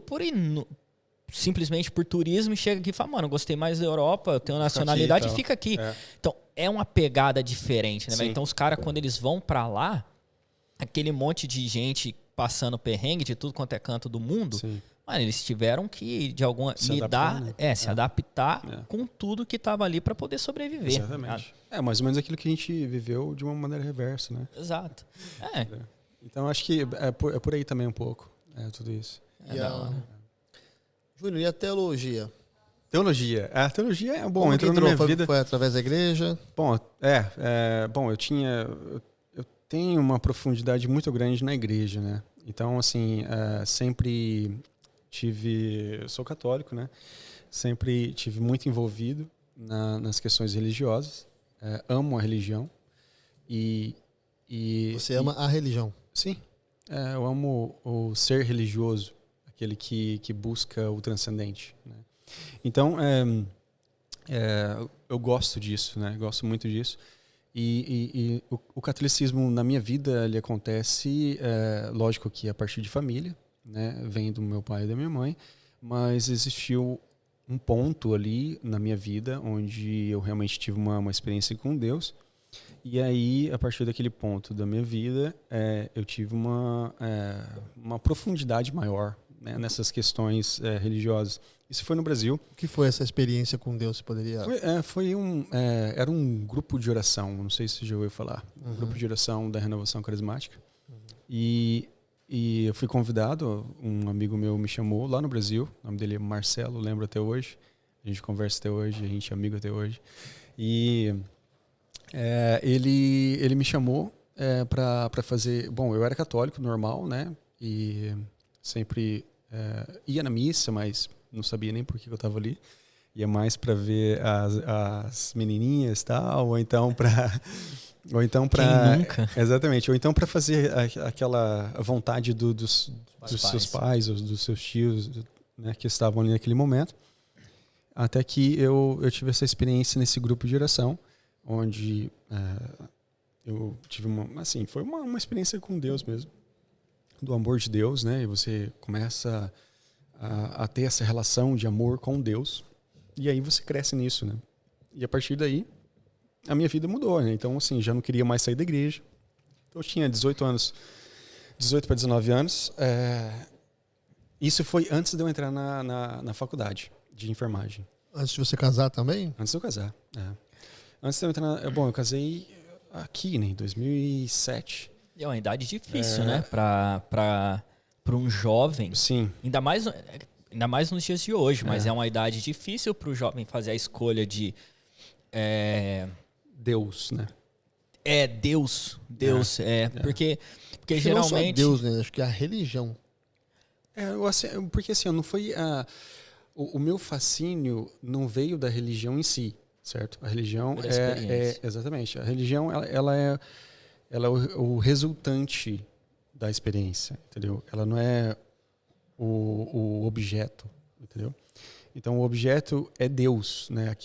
simplesmente por turismo e chega aqui e fala, mano, eu gostei mais da Europa, eu tenho nacionalidade e fica aqui. Então é uma pegada diferente, né? Então os caras, quando eles vão para lá, aquele monte de gente passando perrengue de tudo quanto é canto do mundo, mano, eles tiveram que, de alguma se adaptar com tudo que estava ali para poder sobreviver. Exatamente. Mais ou menos aquilo que a gente viveu de uma maneira reversa, né? Exato. Então, acho que é por aí também um pouco, tudo isso. Júnior, e a teologia? Teologia. A teologia é bom. Como entrou na minha vida. Foi através da igreja? Bom, eu tenho uma profundidade muito grande na igreja, né? Então, assim, sempre eu sou católico, né? Sempre tive muito envolvido nas questões religiosas. Amo a religião. Você ama a religião? Sim. Eu amo o ser religioso, aquele que busca o transcendente, né? Então, eu gosto disso, né? Gosto muito disso. E o catolicismo na minha vida ele acontece, lógico que a partir de família, né? Vem do meu pai e da minha mãe, mas existiu um ponto ali na minha vida onde eu realmente tive uma experiência com Deus. E aí, a partir daquele ponto da minha vida, eu tive uma profundidade maior, né, nessas questões religiosas. Isso foi no Brasil. O que foi essa experiência com Deus? Você poderia... Era um grupo de oração, não sei se você já ouviu falar. Um grupo de oração da Renovação Carismática. E eu fui convidado, um amigo meu me chamou lá no Brasil, o nome dele é Marcelo, lembro até hoje. A gente conversa até hoje, a gente é amigo até hoje. E ele me chamou para fazer... Bom, eu era católico normal, né? E sempre ia na missa, mas não sabia nem por que eu estava ali. ia mais para ver as menininhas, tal, ou então para Quem nunca? Exatamente, ou então para fazer aquela vontade dos seus pais, ou dos seus tios, né, que estavam ali naquele momento. Até que eu tive essa experiência nesse grupo de oração, onde eu tive foi uma experiência com Deus mesmo, do amor de Deus, né? E você começa a ter essa relação de amor com Deus, e aí você cresce nisso, né? E a partir daí, a minha vida mudou, né? Então, assim, já não queria mais sair da igreja. Então, eu tinha 18 para 19 anos. Isso foi antes de eu entrar na faculdade de enfermagem. Antes de você casar também? Antes de eu casar, Antes de eu entrar eu casei aqui, né, em 2007. É uma idade difícil, né? Para um jovem. Sim. Ainda mais nos dias de hoje, mas é uma idade difícil para o jovem fazer a escolha de... Deus, né? Deus. Porque geralmente... Não só Deus, né? Acho que a religião. Porque assim, não foi... O meu fascínio não veio da religião em si, certo? A religião exatamente. A religião, ela é o resultante da experiência, entendeu? Ela não é o objeto, entendeu? Então, o objeto é Deus, né?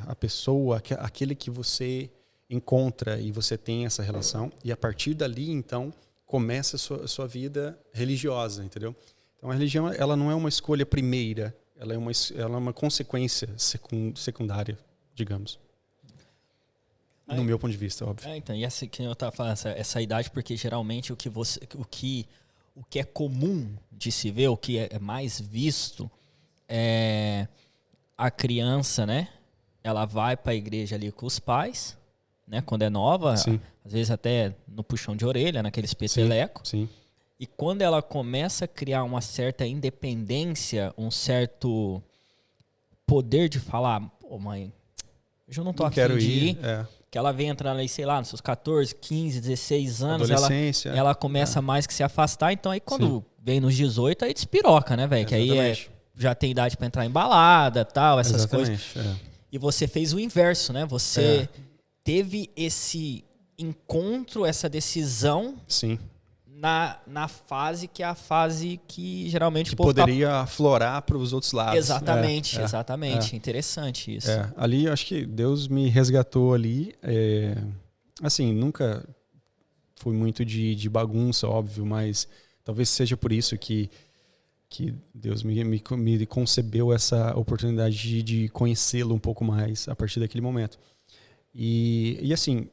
A pessoa, aquele que você encontra e você tem essa relação. E a partir dali, então, começa a sua vida religiosa, entendeu? Então, a religião, ela não é uma escolha primeira, ela é uma consequência secundária, digamos. No meu ponto de vista, óbvio. Então, e essa que eu estava falando, essa idade, porque geralmente o que é comum de se ver, o que é mais visto, a criança, né? Ela vai para a igreja ali com os pais, né? Quando é nova, Sim. Às vezes até no puxão de orelha, naqueles peteleco. Sim. E quando ela começa a criar uma certa independência, um certo poder de falar, pô, mãe, hoje eu não tô afim de ir. Que ela vem entrando aí, sei lá, nos seus 14, 15, 16 anos, ela começa mais que se afastar. Então aí quando vem nos 18, aí despiroca, né, velho? Que aí já tem idade para entrar em balada, tal, essas coisas. E você fez o inverso, né? Você teve esse encontro, essa decisão. Sim. Na fase que é a fase que geralmente que poderia aflorar para os outros lados. Exatamente. Interessante isso. Ali eu acho que Deus me resgatou ali. Assim, nunca fui muito de bagunça, óbvio, mas talvez seja por isso que Deus me concebeu essa oportunidade de conhecê-lo um pouco mais a partir daquele momento. E assim,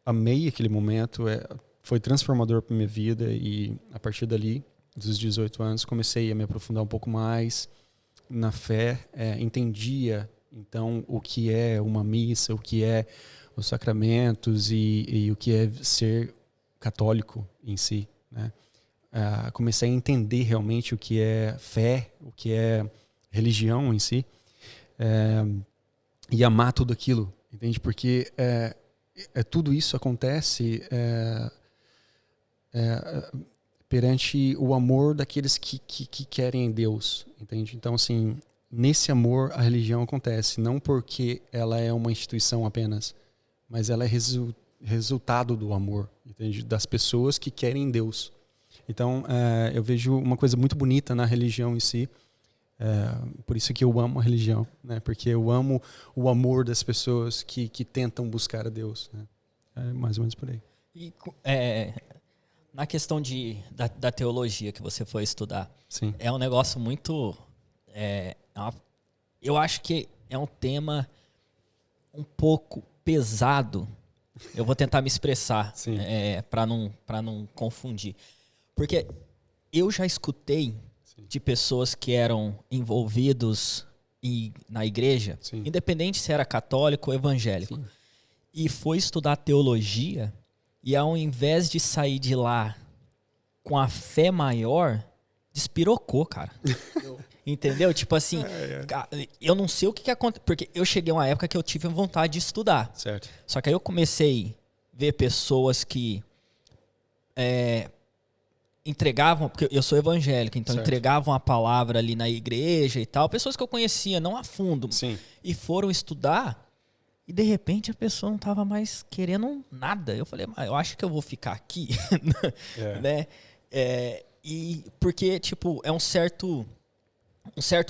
amei aquele momento, foi transformador para minha vida, e a partir dali, dos 18 anos, comecei a me aprofundar um pouco mais na fé, entendia então o que é uma missa, o que é os sacramentos e o que é ser católico em si, né? Comecei a entender realmente o que é fé, o que é religião em si, e amar tudo aquilo, entende? Porque tudo isso acontece perante o amor daqueles que querem Deus, entende? Então, assim, nesse amor a religião acontece, não porque ela é uma instituição apenas, mas ela é resultado do amor, entende? Das pessoas que querem Deus. Então, eu vejo uma coisa muito bonita na religião em si, por isso que eu amo a religião, né? Porque eu amo o amor das pessoas que tentam buscar a Deus, né? Mais ou menos por aí. E na questão da teologia que você foi estudar, sim, é um negócio muito... eu acho que é um tema um pouco pesado. Eu vou tentar me expressar para não confundir. Porque eu já escutei de pessoas que eram envolvidos na igreja, independente se era católico ou evangélico, e foi estudar teologia, e ao invés de sair de lá com a fé maior, despirocou, cara. Entendeu? Tipo assim, eu não sei o que aconteceu, porque eu cheguei a uma época que eu tive vontade de estudar. Certo. Só que aí eu comecei a ver pessoas que entregavam, porque eu sou evangélico, então entregavam a palavra ali na igreja e tal, pessoas que eu conhecia, não a fundo, e foram estudar, e de repente a pessoa não estava mais querendo nada. Eu falei, mas eu acho que eu vou ficar aqui, né? E porque, tipo, é um certo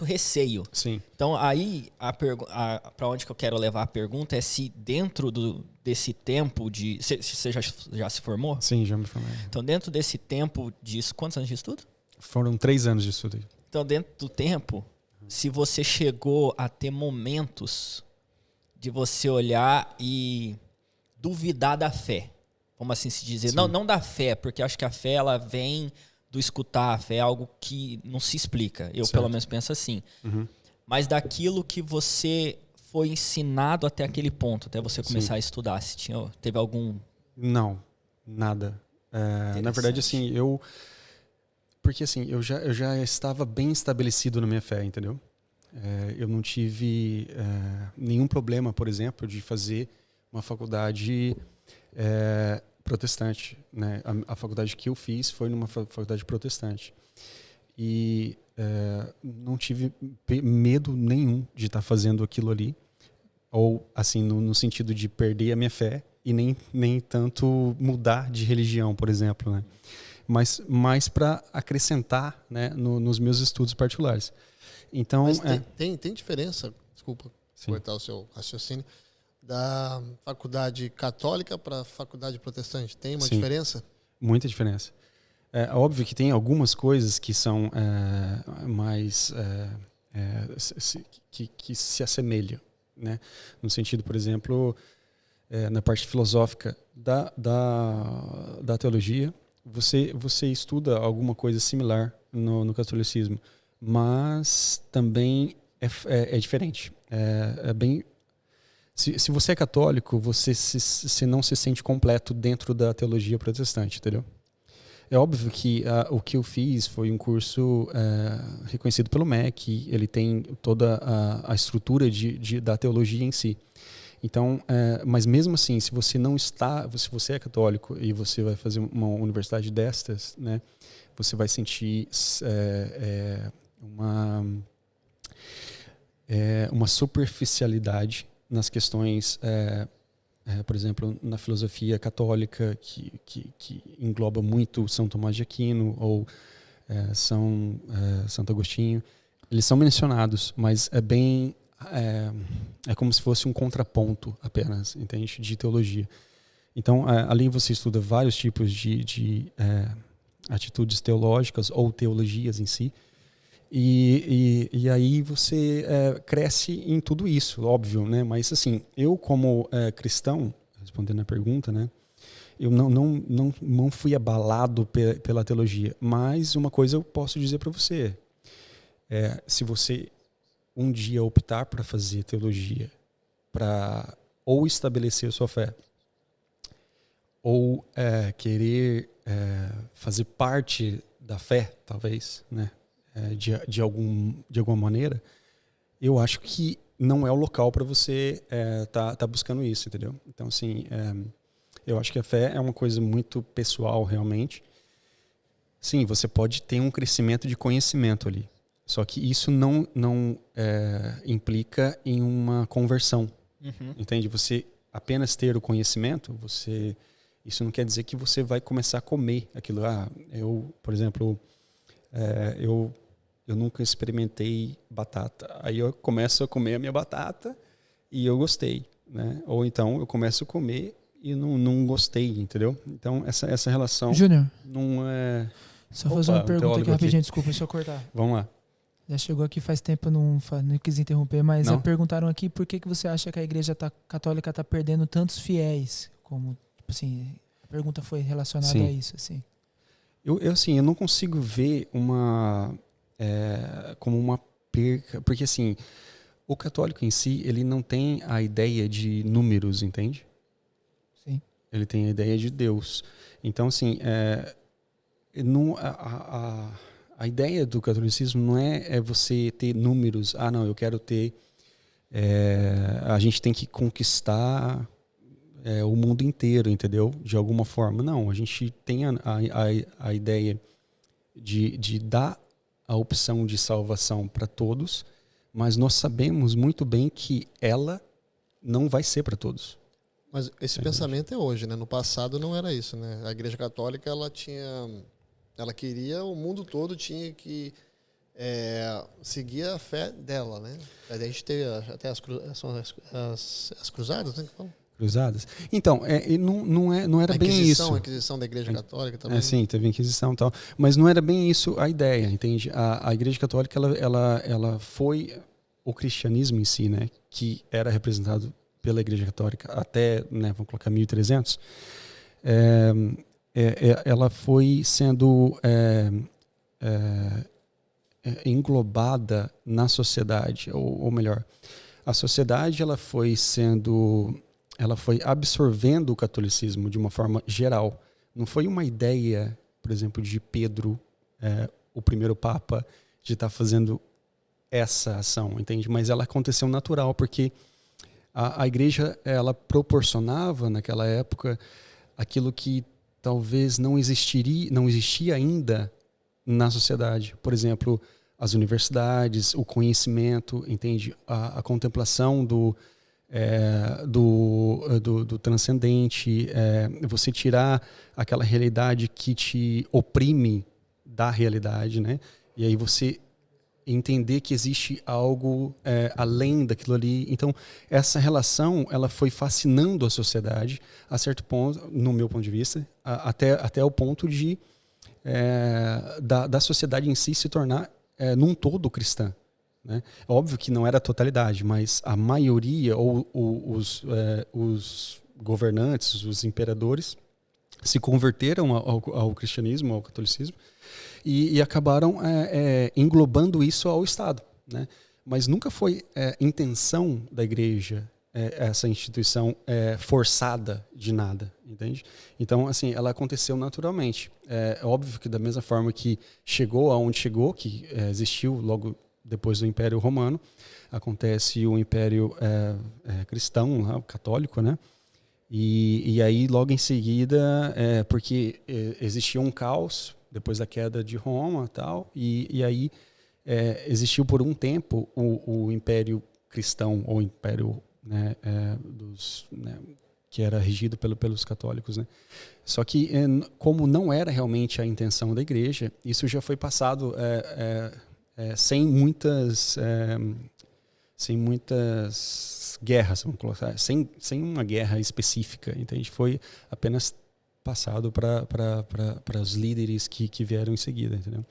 receio. Sim. Então, aí, para onde que eu quero levar a pergunta é se dentro desse tempo de... Você já se formou? Sim, já me formei. Então, dentro desse tempo disso... Quantos anos de estudo? Foram 3 anos de estudo. Então, dentro do tempo, se você chegou a ter momentos de você olhar e duvidar da fé, vamos assim se dizer. Não da fé, porque acho que a fé ela vem do escutar, a fé é algo que não se explica. Eu, pelo menos, penso assim. Mas daquilo que você foi ensinado até aquele ponto, até você começar a estudar. Se teve algum... Não, nada. Na verdade, assim, porque assim, eu já estava bem estabelecido na minha fé, entendeu? Eu não tive nenhum problema, por exemplo, de fazer uma faculdade protestante, né? A faculdade que eu fiz foi numa faculdade protestante. E não tive medo nenhum de estar fazendo aquilo ali, ou assim, no sentido de perder a minha fé e nem tanto mudar de religião, por exemplo, né? Mas mais para acrescentar, né, nos meus estudos particulares. Então, mas tem diferença, desculpa cortar o seu raciocínio, da faculdade católica para a faculdade protestante? Tem uma diferença? Muita diferença. É óbvio que tem algumas coisas que são mais... que se assemelham, né? No sentido, por exemplo, na parte filosófica da teologia, você estuda alguma coisa similar no catolicismo, mas também é diferente. É bem... Se você é católico, você não se sente completo dentro da teologia protestante, entendeu? É óbvio que o que eu fiz foi um curso reconhecido pelo MEC, ele tem toda a estrutura da teologia em si. Então, mas mesmo assim, se você é católico e você vai fazer uma universidade destas, né, você vai sentir uma superficialidade nas questões, por exemplo, na filosofia católica, que engloba muito São Tomás de Aquino ou Santo Agostinho. Eles são mencionados, mas é como se fosse um contraponto apenas, entende? De teologia. Então, ali você estuda vários tipos de atitudes teológicas ou teologias em si. E aí você cresce em tudo isso, óbvio, né? Mas assim, eu como cristão, respondendo a pergunta, né? Eu não fui abalado pela teologia. Mas uma coisa eu posso dizer para você. Se você um dia optar para fazer teologia, para ou estabelecer a sua fé, ou querer fazer parte da fé, talvez, né? De alguma maneira, eu acho que não é o local para você tá buscando isso, entendeu? Então, assim, eu acho que a fé é uma coisa muito pessoal, realmente. Sim, você pode ter um crescimento de conhecimento ali, só que isso não implica em uma conversão, entende? Você apenas ter o conhecimento, isso não quer dizer que você vai começar a comer aquilo. Eu, por exemplo, eu nunca experimentei batata. Aí eu começo a comer a minha batata e eu gostei, né? Ou então eu começo a comer e não gostei, entendeu? Então essa relação Júnior, não é... Só fazer uma pergunta aqui rapidinho, desculpa se eu cortar. Vamos lá. Já chegou aqui faz tempo, não quis interromper, mas perguntaram aqui por que você acha que a igreja católica está perdendo tantos fiéis? Como, tipo assim, a pergunta foi relacionada a isso, assim. Eu não consigo ver como uma perca, porque assim, o católico em si, ele não tem a ideia de números, entende? Sim. Ele tem a ideia de Deus. Então, assim, a ideia do catolicismo não é você ter números. Não, eu quero ter... a gente tem que conquistar o mundo inteiro, entendeu? De alguma forma. Não, a gente tem a ideia de dar a opção de salvação para todos, mas nós sabemos muito bem que ela não vai ser para todos. Mas esse pensamento é hoje, né? No passado não era isso, né? A Igreja Católica, ela queria, o mundo todo tinha que seguir a fé dela, né? A gente teve até as cruzadas, né? Que falam? Cruzadas. Então, não era bem isso. A Inquisição da Igreja Católica também. Sim, teve Inquisição e tal. Mas não era bem isso a ideia, entende? A Igreja Católica, ela foi o cristianismo em si, né? Que era representado pela Igreja Católica até, né, vamos colocar 1300, ela foi sendo englobada na sociedade, ou melhor, a sociedade ela foi absorvendo o catolicismo de uma forma geral. Não foi uma ideia, por exemplo, de Pedro, o primeiro Papa, de estar fazendo essa ação, entende? Mas ela aconteceu natural, porque a igreja ela proporcionava naquela época aquilo que talvez não existia ainda na sociedade. Por exemplo, as universidades, o conhecimento, entende? A contemplação do transcendente, você tirar aquela realidade que te oprime da realidade, né? E aí você entender que existe algo além daquilo ali. Então, essa relação ela foi fascinando a sociedade a certo ponto, no meu ponto de vista, até o ponto de da sociedade em si se tornar num todo cristã. Né? Óbvio que não era a totalidade, mas a maioria, ou os governantes, os imperadores, se converteram ao cristianismo, ao catolicismo, e acabaram englobando isso ao Estado. Né? Mas nunca foi intenção da igreja essa instituição forçada de nada, entende? Então, assim, ela aconteceu naturalmente. É óbvio que da mesma forma que chegou aonde chegou, que existiu logo depois do Império Romano, acontece o Império cristão, o católico, né? E aí, logo em seguida, porque existia um caos depois da queda de Roma tal, e aí existiu por um tempo o Império Cristão, ou Império que era regido pelos católicos. Né? Só que, como não era realmente a intenção da igreja, isso já foi passado sem muitas guerras, vamos colocar, sem uma guerra específica. Entende? Foi apenas passado para os líderes que vieram em seguida, entendeu?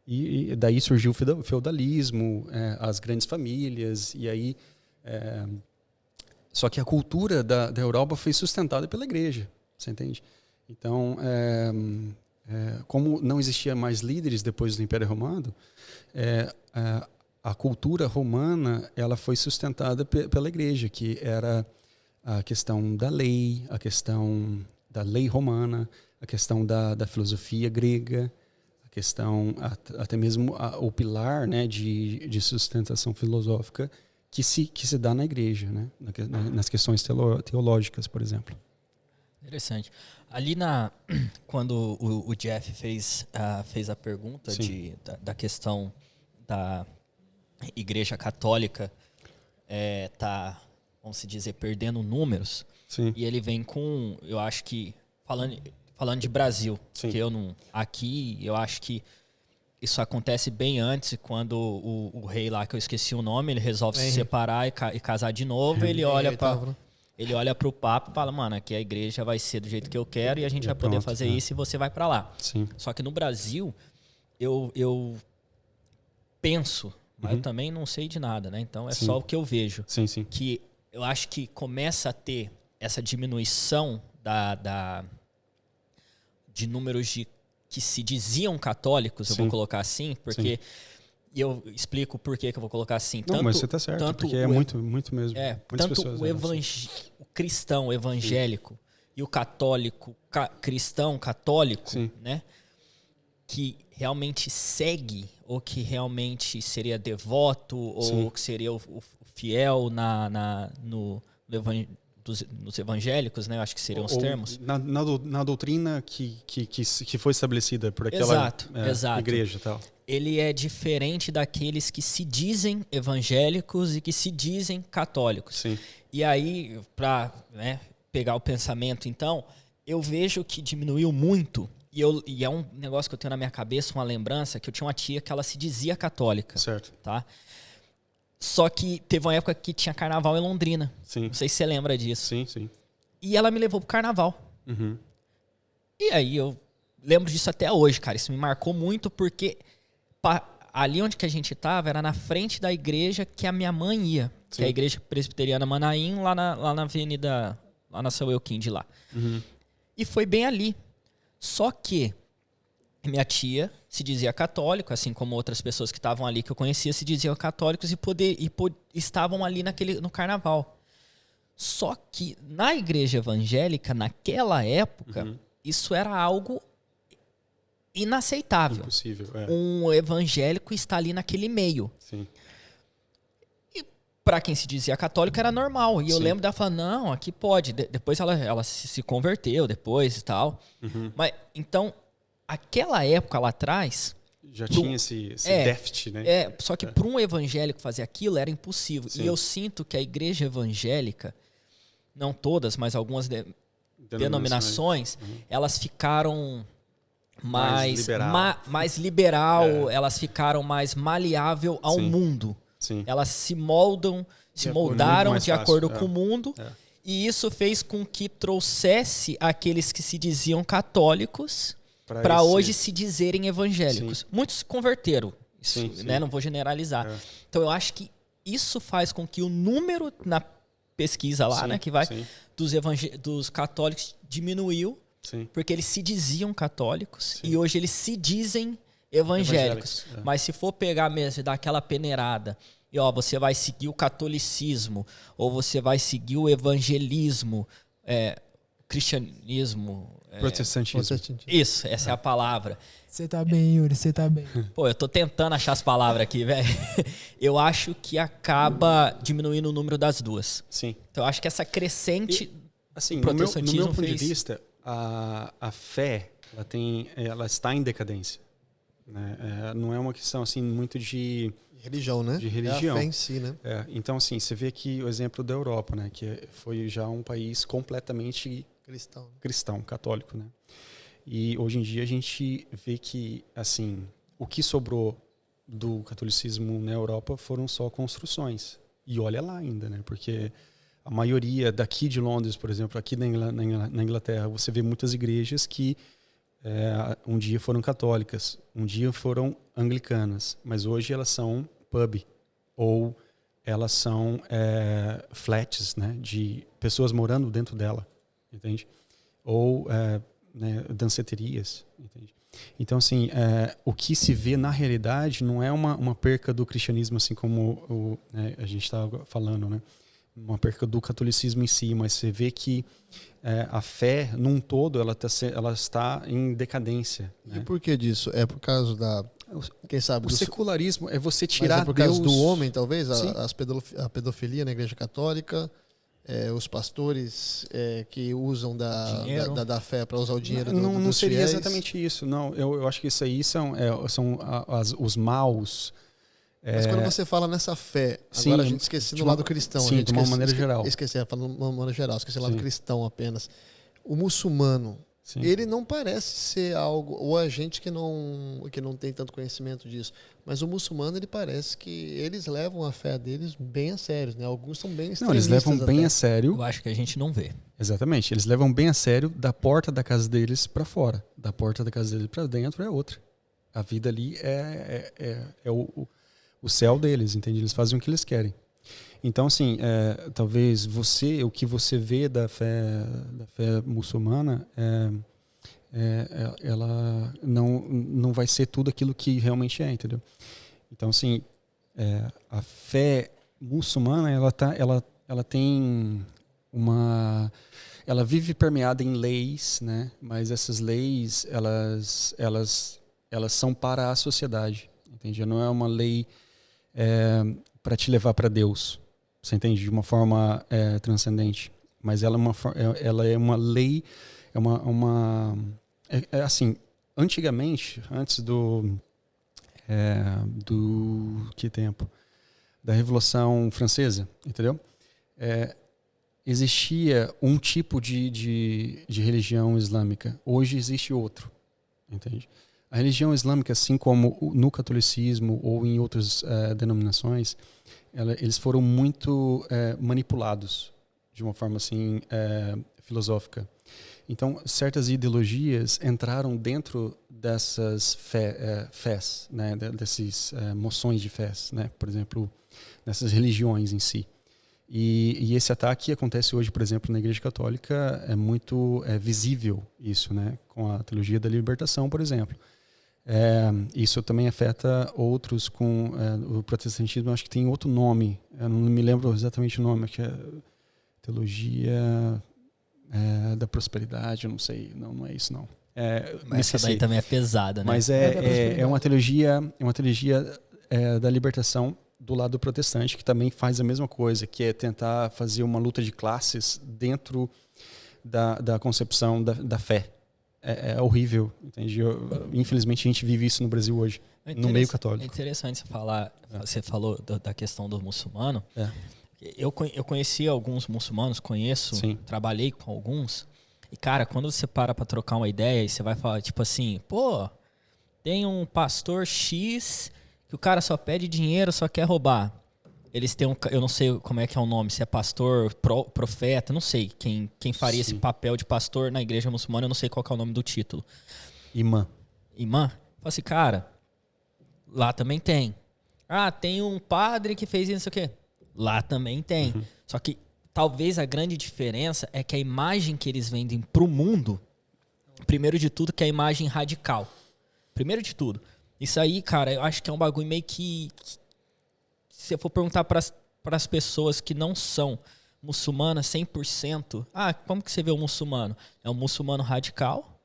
E daí surgiu o feudalismo, as grandes famílias, e aí só que a cultura da Europa foi sustentada pela igreja, você entende? Então, como não existia mais líderes depois do Império Romano, a cultura romana ela foi sustentada pela igreja, que era a questão da lei, a questão da lei romana, a questão da filosofia grega, a questão até mesmo o pilar, né, de sustentação filosófica que se dá na igreja, né, nas questões teológicas, por exemplo. Interessante. Ali quando o Jeff fez a pergunta da questão da Igreja Católica tá, vamos se dizer, perdendo números. Sim. E ele vem com, eu acho que, falando de Brasil, Sim. que aqui eu acho que isso acontece bem antes, quando o rei lá, que eu esqueci o nome, ele resolve se separar e casar de novo, ele olha para o Papa e fala, mano, aqui a igreja vai ser do jeito que eu quero e a gente vai poder fazer isso e você vai para lá. Sim. Só que no Brasil, eu penso, mas eu também não sei de nada, né? Então só o que eu vejo. Sim, sim. Que eu acho que começa a ter essa diminuição de números que se diziam católicos, eu vou colocar assim, porque... E eu explico por que eu vou colocar assim. Não, mas você está certo, porque é muito mesmo. Tanto o cristão evangélico e o católico, cristão católico, né? Que realmente segue, ou que realmente seria devoto, ou que seria o fiel dos evangélicos, né? Eu acho que seriam os termos. Na doutrina que foi estabelecida por aquela igreja e tal. Ele é diferente daqueles que se dizem evangélicos e que se dizem católicos. Sim. E aí, para pegar o pensamento, então, eu vejo que diminuiu muito. E é um negócio que eu tenho na minha cabeça, uma lembrança, que eu tinha uma tia que ela se dizia católica. Certo. Tá? Só que teve uma época que tinha carnaval em Londrina. Sim. Não sei se você lembra disso. Sim, sim. E ela me levou pro carnaval. Uhum. E aí eu lembro disso até hoje, cara. Isso me marcou muito porque ali onde que a gente tava era na frente da igreja que a minha mãe ia. Sim. Que é a igreja presbiteriana Manaim, lá na avenida, lá na São Euquim lá. Uhum. E foi bem ali. Só que minha tia se dizia católico, assim como outras pessoas que estavam ali que eu conhecia se diziam católicos e estavam ali no carnaval. Só que na igreja evangélica, naquela época, isso era algo inaceitável. Impossível, Um evangélico está ali naquele meio. Sim. E para quem se dizia católico era normal. E eu lembro dela falando, não, aqui pode. Depois ela se converteu depois e tal. Uhum. Mas então, aquela época lá atrás... Já tinha esse déficit, né? Só que para um evangélico fazer aquilo era impossível. Sim. E eu sinto que a igreja evangélica, não todas, mas algumas denominações, elas ficaram mais liberal, elas ficaram mais maleável ao mundo. Sim. Elas se moldaram de acordo com o mundo. E isso fez com que trouxesse aqueles que se diziam católicos para hoje se dizerem evangélicos. Sim. Muitos se converteram, isso, né? Não vou generalizar. Então eu acho que isso faz com que o número na pesquisa lá, né, que vai dos católicos diminuiu, porque eles se diziam católicos e hoje eles se dizem evangélicos. Mas se for pegar mesmo e dar aquela peneirada, e você vai seguir o catolicismo ou você vai seguir o evangelismo, cristianismo, protestantismo. Isso, essa é a palavra. Você tá bem, Yuri, você tá bem. Pô, eu tô tentando achar as palavras aqui, velho. Eu acho que acaba diminuindo o número das duas. Sim. Então eu acho que essa crescente do protestantismo no meu ponto de vista, a fé, ela está em decadência. Né? Não é uma questão assim muito de religião, né? De religião. É a fé em si, né? Então, assim, você vê aqui o exemplo da Europa, né? Que foi já um país completamente cristão, católico, né? E hoje em dia a gente vê que, assim, o que sobrou do catolicismo na Europa foram só construções. E olha lá ainda, né? Porque a maioria daqui de Londres, por exemplo, aqui na Inglaterra, você vê muitas igrejas que um dia foram católicas, um dia foram anglicanas, mas hoje elas são pub ou elas são flats, né, de pessoas morando dentro dela, entende? Ou danceterias, entende? Então, assim, o que se vê na realidade não é uma perca do cristianismo, assim como a gente estava falando, né? Uma perca do catolicismo em si, mas você vê que a fé, num todo, ela está em decadência. Né? E por que disso? É por causa da... Quem sabe? O secularismo é você tirar Deus... Mas por causa do homem, talvez? A pedofilia na Igreja Católica, os pastores que usam da fé para usar o dinheiro não seria fiéis. Exatamente isso. Não, eu acho que isso aí são os maus... Mas quando você fala nessa fé, agora a gente esquece do lado cristão. Sim, de uma maneira geral. Falando de uma maneira geral, esqueci do lado cristão apenas. O muçulmano, ele não parece ser algo, ou a gente que não tem tanto conhecimento disso, mas o muçulmano, ele parece que eles levam a fé deles bem a sério, né? Alguns são bem extremistas. Não, eles levam bem a sério. Eu acho que a gente não vê. Exatamente, eles levam bem a sério da porta da casa deles para fora, da porta da casa deles para dentro é outra. A vida ali é o céu deles, entende? Eles fazem o que eles querem. Então, assim, talvez o que você vê da fé muçulmana, ela não vai ser tudo aquilo que realmente é, entendeu? Então, assim, a fé muçulmana, ela tem ela vive permeada em leis, né? Mas essas leis, elas são para a sociedade, entende? Não é uma lei para te levar para Deus, você entende? De uma forma transcendente. mas ela é uma lei, assim, antigamente, antes do que tempo? Da Revolução Francesa, entendeu? Existia um tipo de religião islâmica. Hoje existe outro, entende? A religião islâmica, assim como no catolicismo ou em outras denominações, eles foram muito manipulados de uma forma assim filosófica. Então, certas ideologias entraram dentro dessas fés, né, dessas moções de fés, né, por exemplo, nessas religiões em si. E esse ataque acontece hoje, por exemplo, na Igreja Católica, é muito visível isso, né, com a teologia da libertação, por exemplo. Isso também afeta outros com o protestantismo, acho que tem outro nome, eu não me lembro exatamente o nome, que é teologia da prosperidade, eu não sei, não é isso não. Mas essa daí também é pesada, né? Mas é uma teologia da libertação do lado protestante, que também faz a mesma coisa, que é tentar fazer uma luta de classes dentro da concepção da fé. É horrível, entende? Infelizmente a gente vive isso no Brasil hoje, no meio católico. É interessante você falar, você falou da questão do muçulmano. Eu conheci alguns muçulmanos, Sim. Trabalhei com alguns. E, cara, quando você para pra trocar uma ideia e você vai falar, tipo assim, pô, tem um pastor X que o cara só pede dinheiro, só quer roubar. Eles têm eu não sei como é que é o nome, se é pastor, profeta, não sei quem faria esse papel de pastor na igreja muçulmana, eu não sei qual que é o nome do título. Imã? Fala assim, cara, lá também tem. Tem um padre que fez isso, não sei o quê. Lá também tem. Uhum. Só que talvez a grande diferença é que a imagem que eles vendem pro mundo, primeiro de tudo, que é a imagem radical. Primeiro de tudo. Isso aí, cara, eu acho que é um bagulho meio que se eu for perguntar para as pessoas que não são muçulmanas 100%, como que você vê o muçulmano? É um muçulmano radical,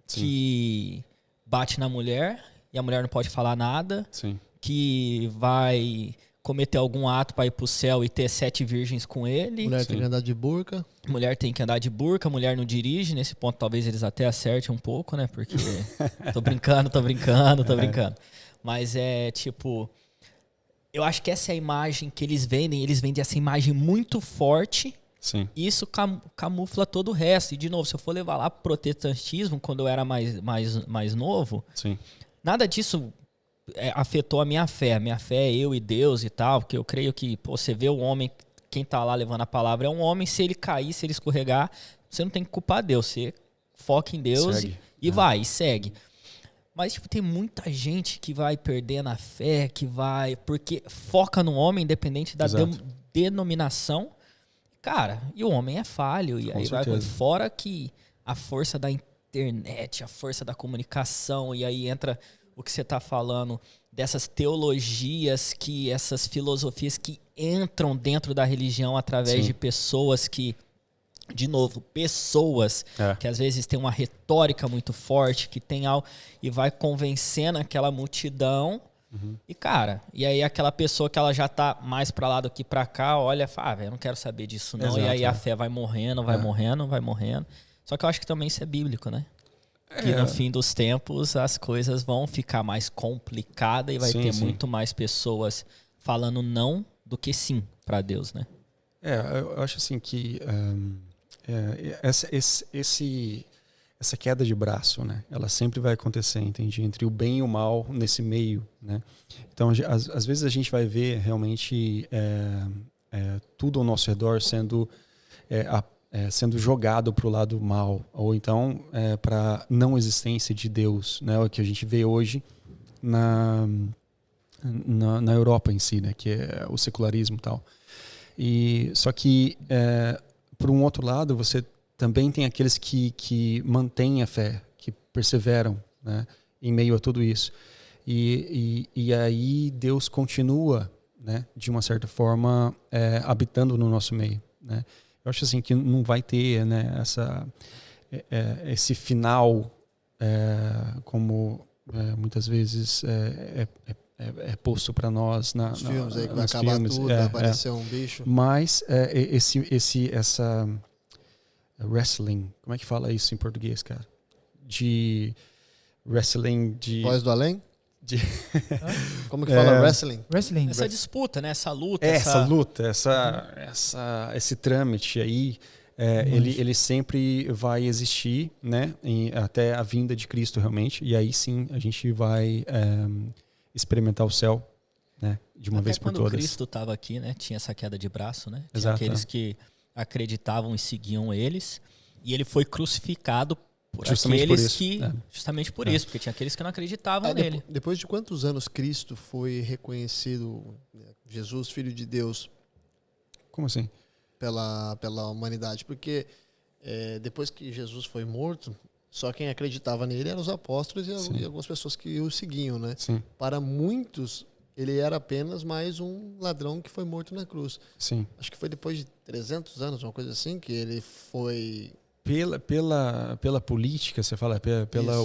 sim, que bate na mulher e a mulher não pode falar nada, sim, que vai cometer algum ato para ir pro céu e ter 7 virgens com ele. Mulher tem que andar de burca. Mulher tem que andar de burca, mulher não dirige. Nesse ponto talvez eles até acertem um pouco, né? Porque tô brincando. Mas é tipo... Eu acho que essa é a imagem que eles vendem essa imagem muito forte. Sim. E isso camufla todo o resto. E, de novo, se eu for levar lá pro protestantismo, quando eu era mais novo, sim, nada disso afetou a minha fé. A minha fé é eu e Deus e tal, porque eu creio que você vê o homem, quem tá lá levando a palavra é um homem, se ele cair, se ele escorregar, você não tem que culpar Deus. Você foca em Deus e vai, e segue. Mas, tipo, tem muita gente que vai perdendo a fé, porque foca no homem, independente da denominação. Cara, e o homem é falho. E aí vai fora que a força da internet, a força da comunicação, e aí entra o que você está falando, dessas teologias, essas filosofias que entram dentro da religião através de pessoas que... De novo, pessoas que às vezes têm uma retórica muito forte, que tem algo e vai convencendo aquela multidão. Uhum. E, cara, e aí aquela pessoa que ela já tá mais pra lá do que pra cá, olha e fala, velho, eu não quero saber disso não. Exato, e aí a fé vai morrendo. Só que eu acho que também isso é bíblico, né? Que no fim dos tempos as coisas vão ficar mais complicadas e vai ter muito mais pessoas falando não do que sim pra Deus, né? Eu acho assim que... essa queda de braço, né? Ela sempre vai acontecer, entende? Entre o bem e o mal nesse meio, né? Então, às vezes a gente vai ver realmente tudo ao nosso redor sendo jogado para o lado mal, ou então para não existência de Deus, né? O que a gente vê hoje na Europa em si, né? Que é o secularismo e tal. Só que por um outro lado, você também tem aqueles que mantêm a fé, que perseveram, né, em meio a tudo isso. E aí Deus continua, né, de uma certa forma, habitando no nosso meio. Né? Eu acho assim que não vai ter, né, esse final, como muitas vezes é posto para nós nos filmes aí que vai acabar tudo, vai aparecer um bicho. Mas wrestling. Como é que fala isso em português, cara? De wrestling de... Voz do além? Como que fala wrestling? Essa disputa, né? Essa luta. Essa luta, esse trâmite aí, ele sempre vai existir, né? Até a vinda de Cristo realmente. E aí sim a gente vai experimentar o céu, né? De uma vez por todas. Quando Cristo estava aqui, né? Tinha essa queda de braço, né? Tinha Exato, aqueles que acreditavam e seguiam eles. E ele foi crucificado por aqueles que... Justamente por isso, porque tinha aqueles que não acreditavam nele. Depois de quantos anos Cristo foi reconhecido, Jesus, Filho de Deus? Como assim? Pela humanidade. Porque depois que Jesus foi morto, só quem acreditava nele eram os apóstolos e algumas pessoas que o seguiam, né? Sim. Para muitos, ele era apenas mais um ladrão que foi morto na cruz. Sim. Acho que foi depois de 300 anos, uma coisa assim, que ele foi... Pela política, você fala,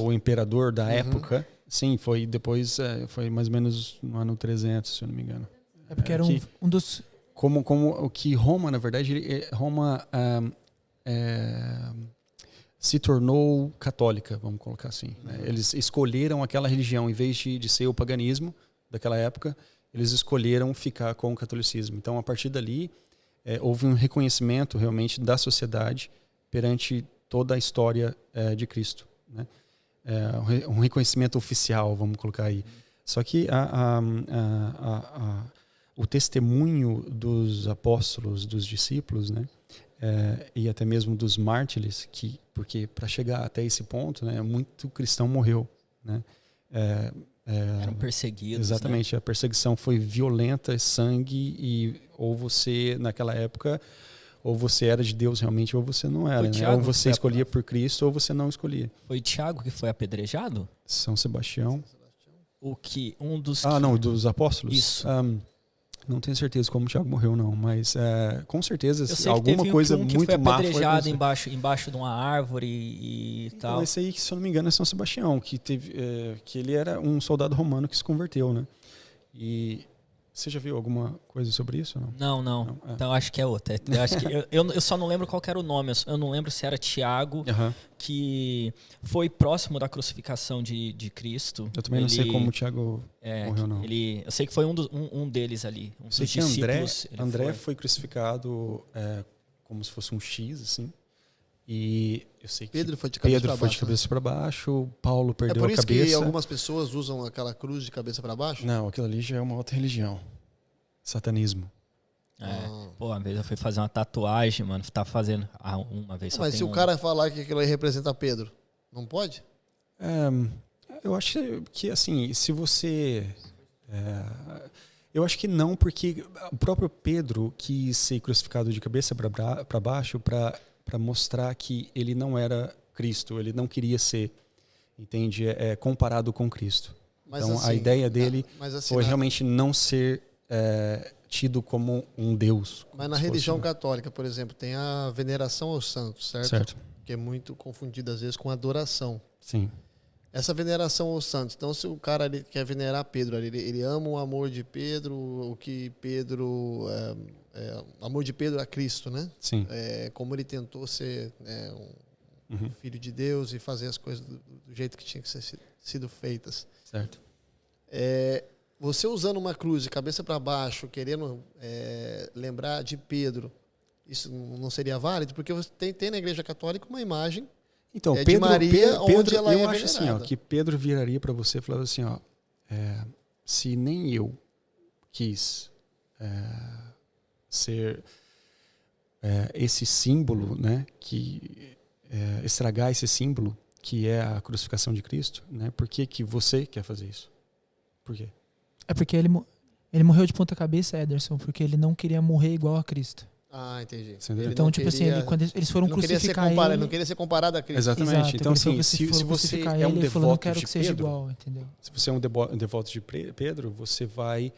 o imperador da época, sim, foi depois, foi mais ou menos no ano 300, se eu não me engano. É porque era um dos... Como o que Roma, na verdade, Roma se tornou católica, vamos colocar assim. Né? Eles escolheram aquela religião, em vez de ser o paganismo daquela época, eles escolheram ficar com o catolicismo. Então, a partir dali, houve um reconhecimento realmente da sociedade perante toda a história de Cristo, né? Um reconhecimento oficial, vamos colocar aí. Só que o testemunho dos apóstolos, dos discípulos, né? E até mesmo dos mártires, porque para chegar até esse ponto, né, muito cristão morreu, né? Eram perseguidos. Exatamente, né? A perseguição foi violenta, sangue, e ou você, naquela época... Ou você era de Deus realmente, ou você não era. Né? Ou você escolhia por Cristo, ou você não escolhia. Foi Tiago que foi apedrejado? São Sebastião. Dos apóstolos? Isso. Não tenho certeza como Tiago morreu, não. Mas com certeza eu sei alguma que coisa que muito foi má apedrejado embaixo de uma árvore e tal. Então, esse aí, se eu não me engano, é São Sebastião, que ele era um soldado romano que se converteu, né? E... Você já viu alguma coisa sobre isso? Não. Então acho que é outra. Eu, acho que eu só não lembro qual era o nome. Eu não lembro se era Tiago, que foi próximo da crucificação de Cristo. Eu também não sei como Tiago morreu, não. Eu sei que foi um deles ali. Eu sei que André foi crucificado como se fosse um X, assim. E eu sei que Pedro foi de cabeça para baixo, Paulo perdeu a cabeça. É por isso que algumas pessoas usam aquela cruz de cabeça para baixo? Não, aquilo ali já é uma outra religião. Satanismo. Uma vez eu fui fazer uma tatuagem, mano. Tá fazendo uma vez só. Mas se o cara falar que aquilo aí representa Pedro, não pode? Eu acho que assim, se você... eu acho que não, porque o próprio Pedro quis ser crucificado de cabeça para baixo para mostrar que ele não era Cristo, ele não queria ser, entende? Comparado com Cristo. Mas então assim, a ideia dele foi realmente não ser tido como um Deus. Mas na religião católica, por exemplo, tem a veneração aos santos, certo? Que é muito confundida às vezes com adoração. Sim. Essa veneração aos santos. Então, se o cara quer venerar Pedro, ele ama o amor de Pedro, o que Pedro... o amor de Pedro a Cristo, né? Sim. Como ele tentou ser um filho de Deus e fazer as coisas do jeito que tinha que ser sido feitas. Certo. Você usando uma cruz de cabeça para baixo, querendo lembrar de Pedro, isso não seria válido? Porque você tem na Igreja Católica uma imagem de Maria, onde ela eu acho assim, que Pedro viraria para você e falaria assim, se nem eu quis ser esse símbolo, né, que estragar esse símbolo que é a crucificação de Cristo, né? Por que você quer fazer isso? Por quê? É porque ele morreu de ponta cabeça, Ederson, porque ele não queria morrer igual a Cristo. Ah, entendi. Então, tipo assim, quando eles foram crucificar ele... Ele não queria ser comparado a Cristo. Exatamente. Exato. Então, assim, se você é um devoto de Pedro, igual, entendeu? Se você é um devoto de Pedro, você vai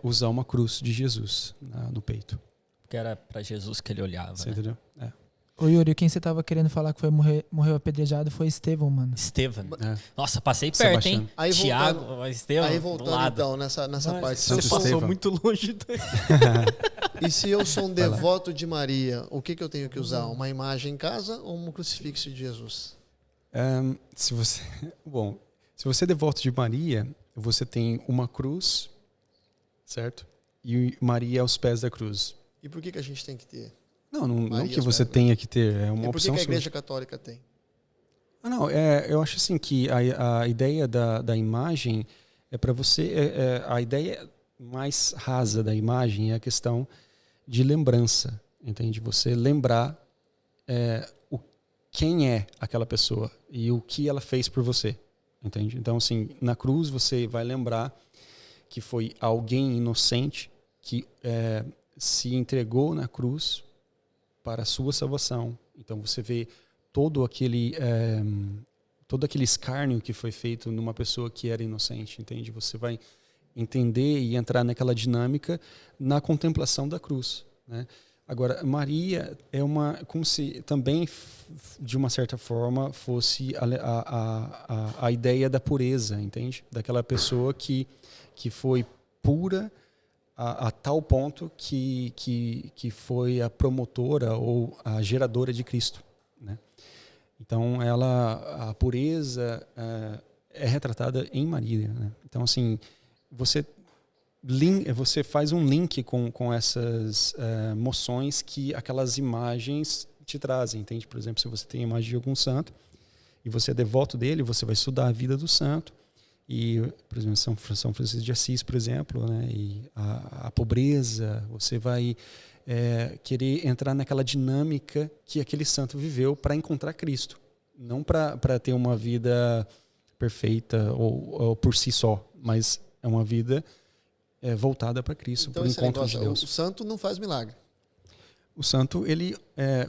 usar uma cruz de Jesus no peito. Porque era para Jesus que ele olhava. Você né? entendeu? Ô Yuri, quem você tava querendo falar que morreu apedrejado foi Estevão, mano. Estevão. Nossa, passei perto, hein? Aí Tiago, Estevão. Aí voltando então nessa parte. Você passou muito longe. E se eu sou um devoto de Maria, o que eu tenho que usar? Uma imagem em casa ou um crucifixo de Jesus? Se você é devoto de Maria, você tem uma cruz, certo? E Maria aos pés da cruz. E por que a gente tem que ter? Não que você tenha que ter, é uma opção. Por que a Igreja Católica tem? Eu acho assim que a ideia da imagem é para você. A ideia mais rasa da imagem é a questão de lembrança, entende? Você lembrar quem é aquela pessoa e o que ela fez por você, entende? Então, assim, na cruz você vai lembrar que foi alguém inocente que se entregou na cruz para a sua salvação. Então você vê todo aquele escárnio que foi feito numa pessoa que era inocente, entende? Você vai entender e entrar naquela dinâmica na contemplação da cruz, né? Agora, Maria é como se também, de uma certa forma, fosse a ideia da pureza, entende? Daquela pessoa que foi pura a tal ponto que foi a promotora ou a geradora de Cristo, né? Então, a pureza é retratada em Maria, né? Então, assim, você faz um link com essas moções que aquelas imagens te trazem, entende? Por exemplo, se você tem a imagem de algum santo e você é devoto dele, você vai estudar a vida do santo. E, por exemplo, São Francisco de Assis, por exemplo, né? E a pobreza, você vai querer entrar naquela dinâmica que aquele santo viveu para encontrar Cristo, não para ter uma vida perfeita ou por si só, mas é uma vida voltada para Cristo, então, para o encontro de Deus. O santo não faz milagre. O santo, ele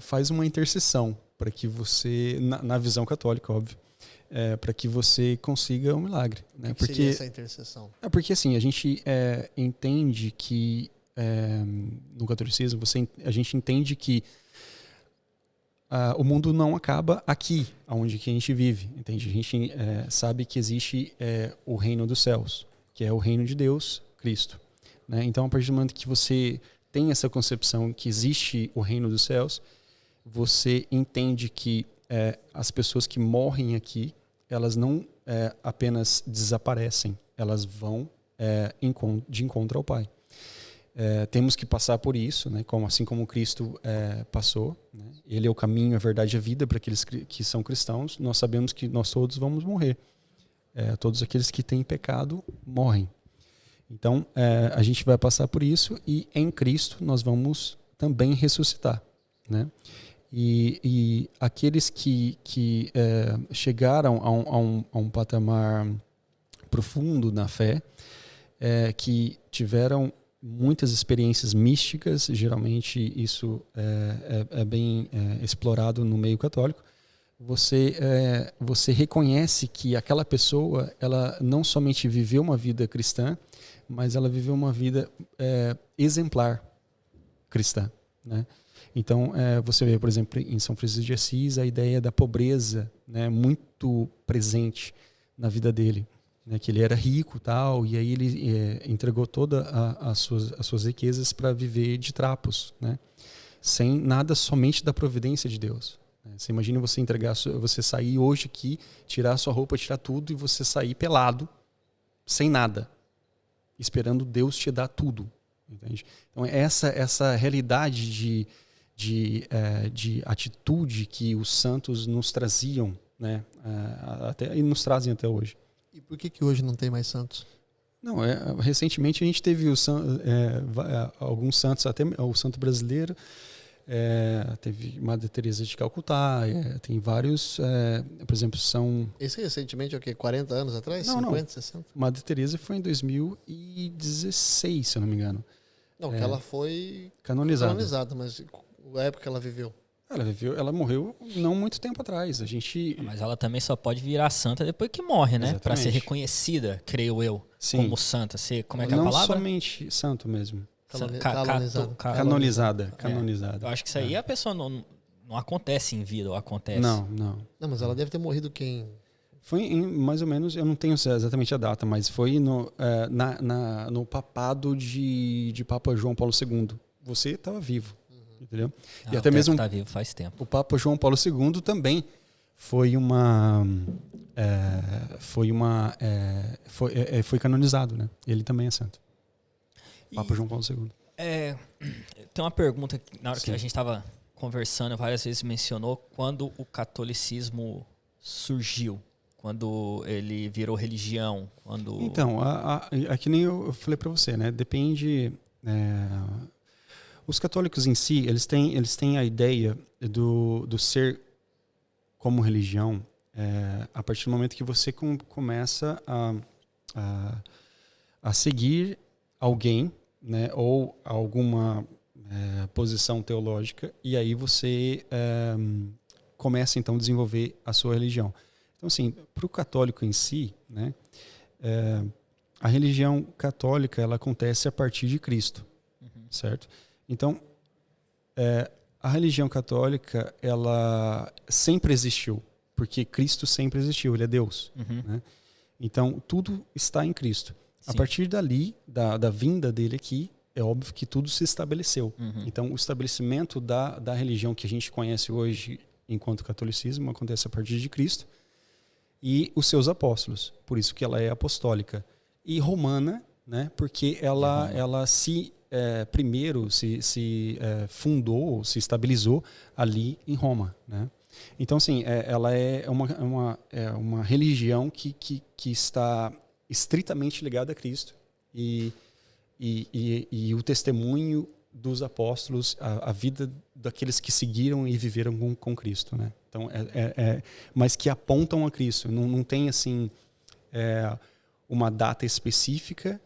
faz uma intercessão para que você, na visão católica, óbvio, para que você consiga um milagre, né? O que seria essa intercessão? Porque assim, a gente entende que no catolicismo a gente entende que o mundo não acaba aqui, onde que a gente vive, entende? A gente sabe que existe o reino dos céus, que é o reino de Deus, Cristo, né? Então, a partir do momento que você tem essa concepção que existe o reino dos céus, você entende que as pessoas que morrem aqui, elas não apenas desaparecem, elas vão de encontro ao Pai. Temos que passar por isso, né? Assim como Cristo passou, né? Ele é o caminho, a verdade e a vida para aqueles que são cristãos. Nós sabemos que nós todos vamos morrer. Todos aqueles que têm pecado morrem. Então, a gente vai passar por isso e em Cristo nós vamos também ressuscitar, né? E aqueles que chegaram a um patamar profundo na fé, que tiveram muitas experiências místicas, geralmente isso é bem explorado no meio católico, você reconhece que aquela pessoa, ela não somente viveu uma vida cristã, mas ela viveu uma vida exemplar cristã, né? Então, você vê, por exemplo, em São Francisco de Assis, a ideia da pobreza, né, muito presente na vida dele, né, que ele era rico tal, e aí ele entregou todas as suas riquezas para viver de trapos, né, sem nada, somente da providência de Deus. Né? Você imagina você sair hoje aqui, tirar a sua roupa, tirar tudo, e você sair pelado, sem nada, esperando Deus te dar tudo. Entende? Então, essa realidade de atitude que os santos nos traziam, né, e nos trazem até hoje. E por que hoje não tem mais santos? Não, recentemente a gente teve alguns santos, até o santo brasileiro, teve Madre Teresa de Calcutá, tem vários, por exemplo, são... Esse recentemente é o quê? 40 anos atrás? Não, 50, 60? Madre Teresa foi em 2016, se eu não me engano. Não, que ela foi canonizada, mas a época que ela viveu. Ela morreu não muito tempo atrás. Mas ela também só pode virar santa depois que morre, né? Para ser reconhecida, creio eu, sim, como santa. Como é que é a palavra? Não somente santo mesmo. Canonizada. Canonizada. Eu acho que isso aí a pessoa não acontece em vida, ou acontece? Não. Não, mas ela deve ter morrido quem? Foi em, mais ou menos, eu não tenho exatamente a data, mas foi no papado de Papa João Paulo II. Você estava vivo, entendeu? E até mesmo tá vivo faz tempo. O Papa João Paulo II também foi canonizado, né? Ele também é santo. Papa João Paulo II. Tem uma pergunta que, na hora que a gente estava conversando, várias vezes mencionou quando o catolicismo surgiu, quando ele virou religião, quando... Então, que nem eu falei para você, né? Depende... Os católicos em si, eles têm a ideia do ser como religião a partir do momento que você começa a seguir alguém, né, ou alguma posição teológica, e aí você começa então a desenvolver a sua religião. Então, assim, para o católico em si, né, a religião católica ela acontece a partir de Cristo, certo? Então, a religião católica ela sempre existiu, porque Cristo sempre existiu, ele é Deus. Né? Então, tudo está em Cristo. Sim. A partir dali, da vinda dele aqui, é óbvio que tudo se estabeleceu. Então, o estabelecimento da religião que a gente conhece hoje enquanto catolicismo acontece a partir de Cristo e os seus apóstolos. Por isso que ela é apostólica. E romana, né? Porque ela primeiro se fundou, se estabilizou ali em Roma, né? Então, assim, ela é uma religião que está estritamente ligada a Cristo e o testemunho dos apóstolos, a vida daqueles que seguiram e viveram com Cristo, né? Então, mas que apontam a Cristo. Não tem, assim, uma data específica,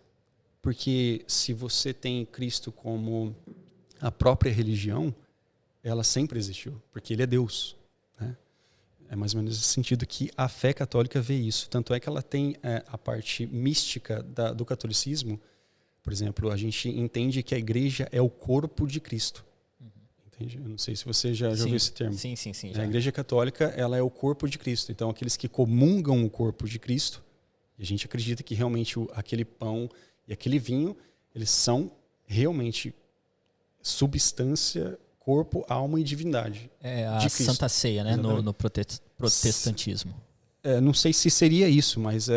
porque se você tem Cristo como a própria religião, ela sempre existiu, porque ele é Deus. Né? É mais ou menos nesse sentido que a fé católica vê isso. Tanto é que ela tem a parte mística do catolicismo. Por exemplo, a gente entende que a igreja é o corpo de Cristo. Entende? Eu não sei se você já ouviu esse termo. Sim. A igreja católica ela é o corpo de Cristo. Então, aqueles que comungam o corpo de Cristo, e a gente acredita que realmente aquele pão e aquele vinho, eles são realmente substância, corpo, alma e divindade. A Santa Ceia, né? No protestantismo. Não sei se seria isso, mas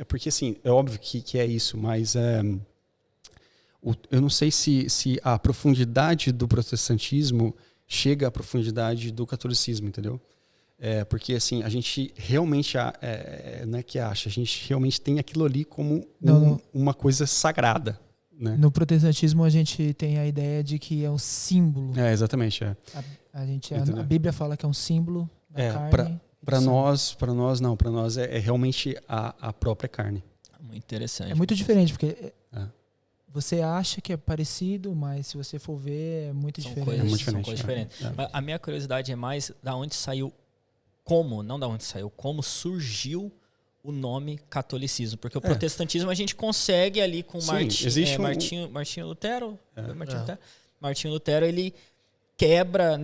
porque assim, é óbvio que é isso, mas eu não sei se a profundidade do protestantismo chega à profundidade do catolicismo, entendeu? Porque assim, a gente realmente não é que acha, a gente realmente tem aquilo ali como uma coisa sagrada. Né? No protestantismo a gente tem a ideia de que é um símbolo. Exatamente. A Bíblia fala que é um símbolo da carne. Para nós não. Para nós é realmente a própria carne. Muito interessante. É muito diferente, porque você acha que é parecido, mas se você for ver, é muito diferente. São coisas diferentes. Mas a minha curiosidade é mais da onde saiu, como surgiu o nome catolicismo. Porque o protestantismo a gente consegue ali com Martinho Lutero. Martinho Lutero, ele quebra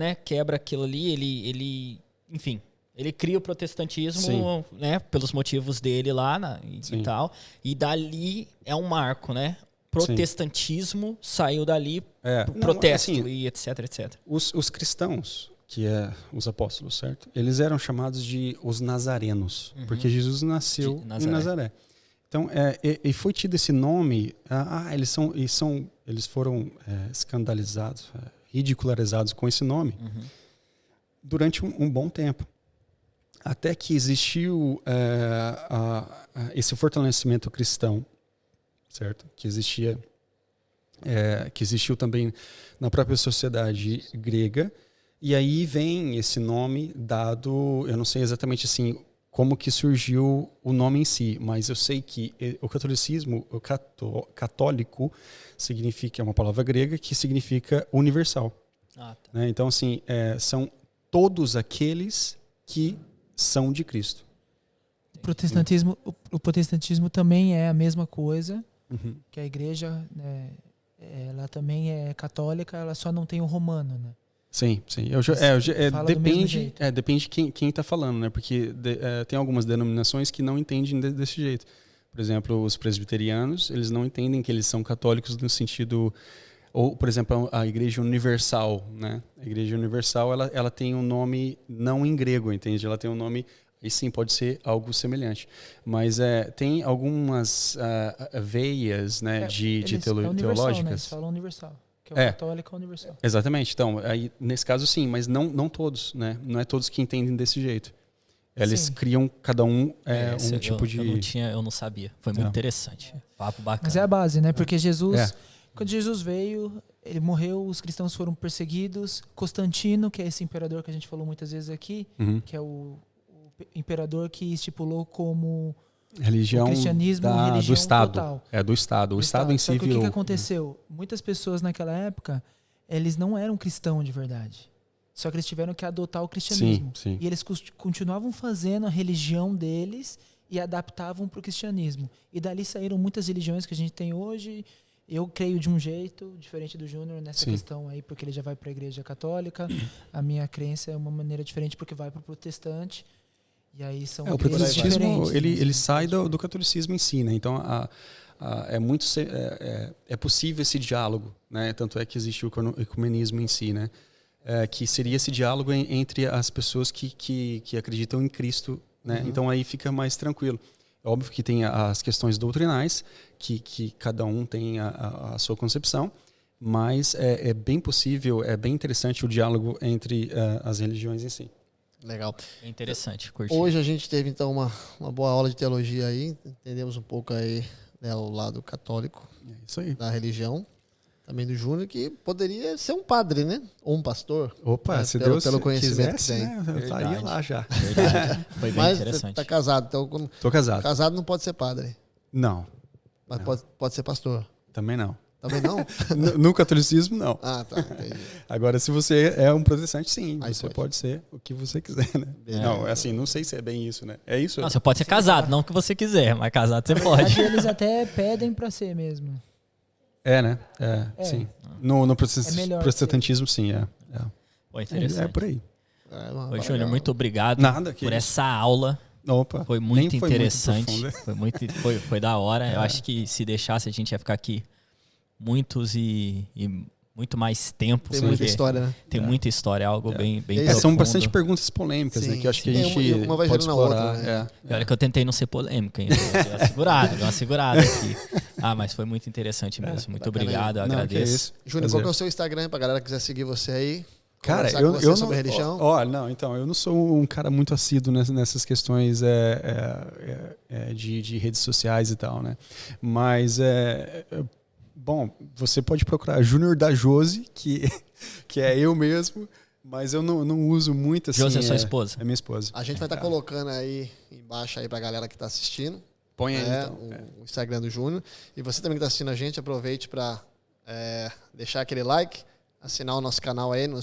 aquilo ali, enfim, ele cria o protestantismo, né, pelos motivos dele lá e tal. E dali é um marco, né? Protestantismo saiu dali pro protesto e etc. Os cristãos, que os apóstolos, certo? Eles eram chamados de os nazarenos, porque Jesus nasceu em Nazaré. Então, e foi tido esse nome, eles foram escandalizados, ridicularizados com esse nome durante um bom tempo. Até que existiu esse fortalecimento cristão, certo? Que existiu também na própria sociedade grega. E aí vem esse nome dado, eu não sei exatamente assim como que surgiu o nome em si, mas eu sei que o catolicismo, o católico, é uma palavra grega que significa universal. Né? Então, assim, são todos aqueles que são de Cristo. O protestantismo também é a mesma coisa, que a igreja, né, ela também é católica, ela só não tem o romano, né? Sim. Depende de quem está falando, né? Porque tem algumas denominações que não entendem desse jeito. Por exemplo, os presbiterianos, eles não entendem que eles são católicos no sentido... Ou, por exemplo, a Igreja Universal, né? A Igreja Universal, ela tem um nome não em grego, entende? Ela tem um nome... E sim, pode ser algo semelhante. Mas tem algumas veias, né, teológicas. Né? Eles falam universal. Que é o católico universal. Exatamente. Então, aí, nesse caso, sim, mas não todos, né? Não é todos que entendem desse jeito. Eles criam, cada um, um tipo de... Eu não sabia. Foi muito interessante. Papo bacana. Mas é a base, né? Porque Jesus, quando Jesus veio, ele morreu, os cristãos foram perseguidos. Constantino, que é esse imperador que a gente falou muitas vezes aqui, que é o imperador que estipulou como... Religião, o cristianismo, religião do Estado. Total. Do Estado. O Estado em si virou... O que aconteceu? Muitas pessoas naquela época, eles não eram cristãos de verdade. Só que eles tiveram que adotar o cristianismo. Sim. E eles continuavam fazendo a religião deles e adaptavam para o cristianismo. E dali saíram muitas religiões que a gente tem hoje. Eu creio de um jeito, diferente do Júnior nessa questão aí, porque ele já vai para a igreja católica. A minha crença é uma maneira diferente porque vai para o protestante. E aí são o protestantismo, ele sai do catolicismo em si, né? Então é possível esse diálogo, né? Tanto é que existe o ecumenismo em si, né? Que seria esse diálogo entre as pessoas que acreditam em Cristo, né? Então aí fica mais tranquilo. É óbvio que tem as questões doutrinais, que cada um tem a sua concepção, mas é bem possível, é bem interessante o diálogo entre as religiões em si. Legal. É interessante, curti. Hoje a gente teve então uma boa aula de teologia aí, entendemos um pouco aí, né, o lado católico isso aí. Da religião, também do Júnior, que poderia ser um padre, né? Ou um pastor. Opa, né? Se Deus pelo conhecimento quisesse, que tem. né? Eu estaria lá já. Verdade. Foi bem interessante. Tá casado, então... Tô casado. Casado não pode ser padre. Não. Mas não. Pode ser pastor. Também não. Também não? No catolicismo, não. Ah, tá. Entendi. Agora, se você é um protestante, sim. Aí você pode ser o que você quiser, né? Não, assim, não sei se é bem isso, né? É isso? Não, você pode ser casado, não o que você quiser, mas casado você pode. Eles até pedem para ser mesmo. Né? Sim. No protestantismo, sim, Pô, interessante. É por aí. Oi, Júnior, muito obrigado por essa aula. Opa, foi muito interessante. Foi da hora. Eu acho que se deixasse a gente ia ficar aqui muitos e muito mais tempo. Tem muita história, né? Tem muita história, algo bem profundo. São bastante perguntas polêmicas, né? Que eu acho que a gente uma vai pode explorar. Na outra, né? E olha que eu tentei não ser polêmico ainda. Deu uma segurada aqui. Mas foi muito interessante mesmo. Muito obrigado, eu agradeço. Júnior, qual que é o seu Instagram pra galera que quiser seguir você aí? Cara, eu sobre religião? Então, eu não sou um cara muito assíduo nessas questões de redes sociais e tal, né? Mas bom, você pode procurar Júnior da Josi, que é eu mesmo, mas eu não uso muito assim. Josi é sua esposa? É minha esposa. A gente vai estar colocando aí embaixo aí pra galera que tá assistindo. Põe aí, então. O Instagram do Júnior. E você também que tá assistindo a gente, aproveite pra deixar aquele like, assinar o nosso canal aí no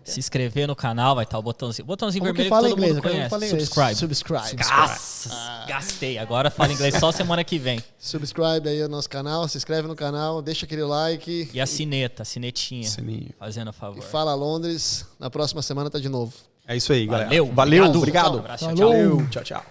se inscrever no canal, vai estar o botãozinho. Botãozinho Como vermelho que, fala todo inglês? mundo conhece. Subscribe. Nossa, gastei. Agora fala inglês só semana que vem. Subscribe aí no nosso canal, se inscreve no canal, deixa aquele like. E a sinetinha. Sininho. Fazendo a favor. E fala Londres, na próxima semana tá de novo. É isso aí, galera. Valeu. Obrigado. Um abraço, tchau. Tchau.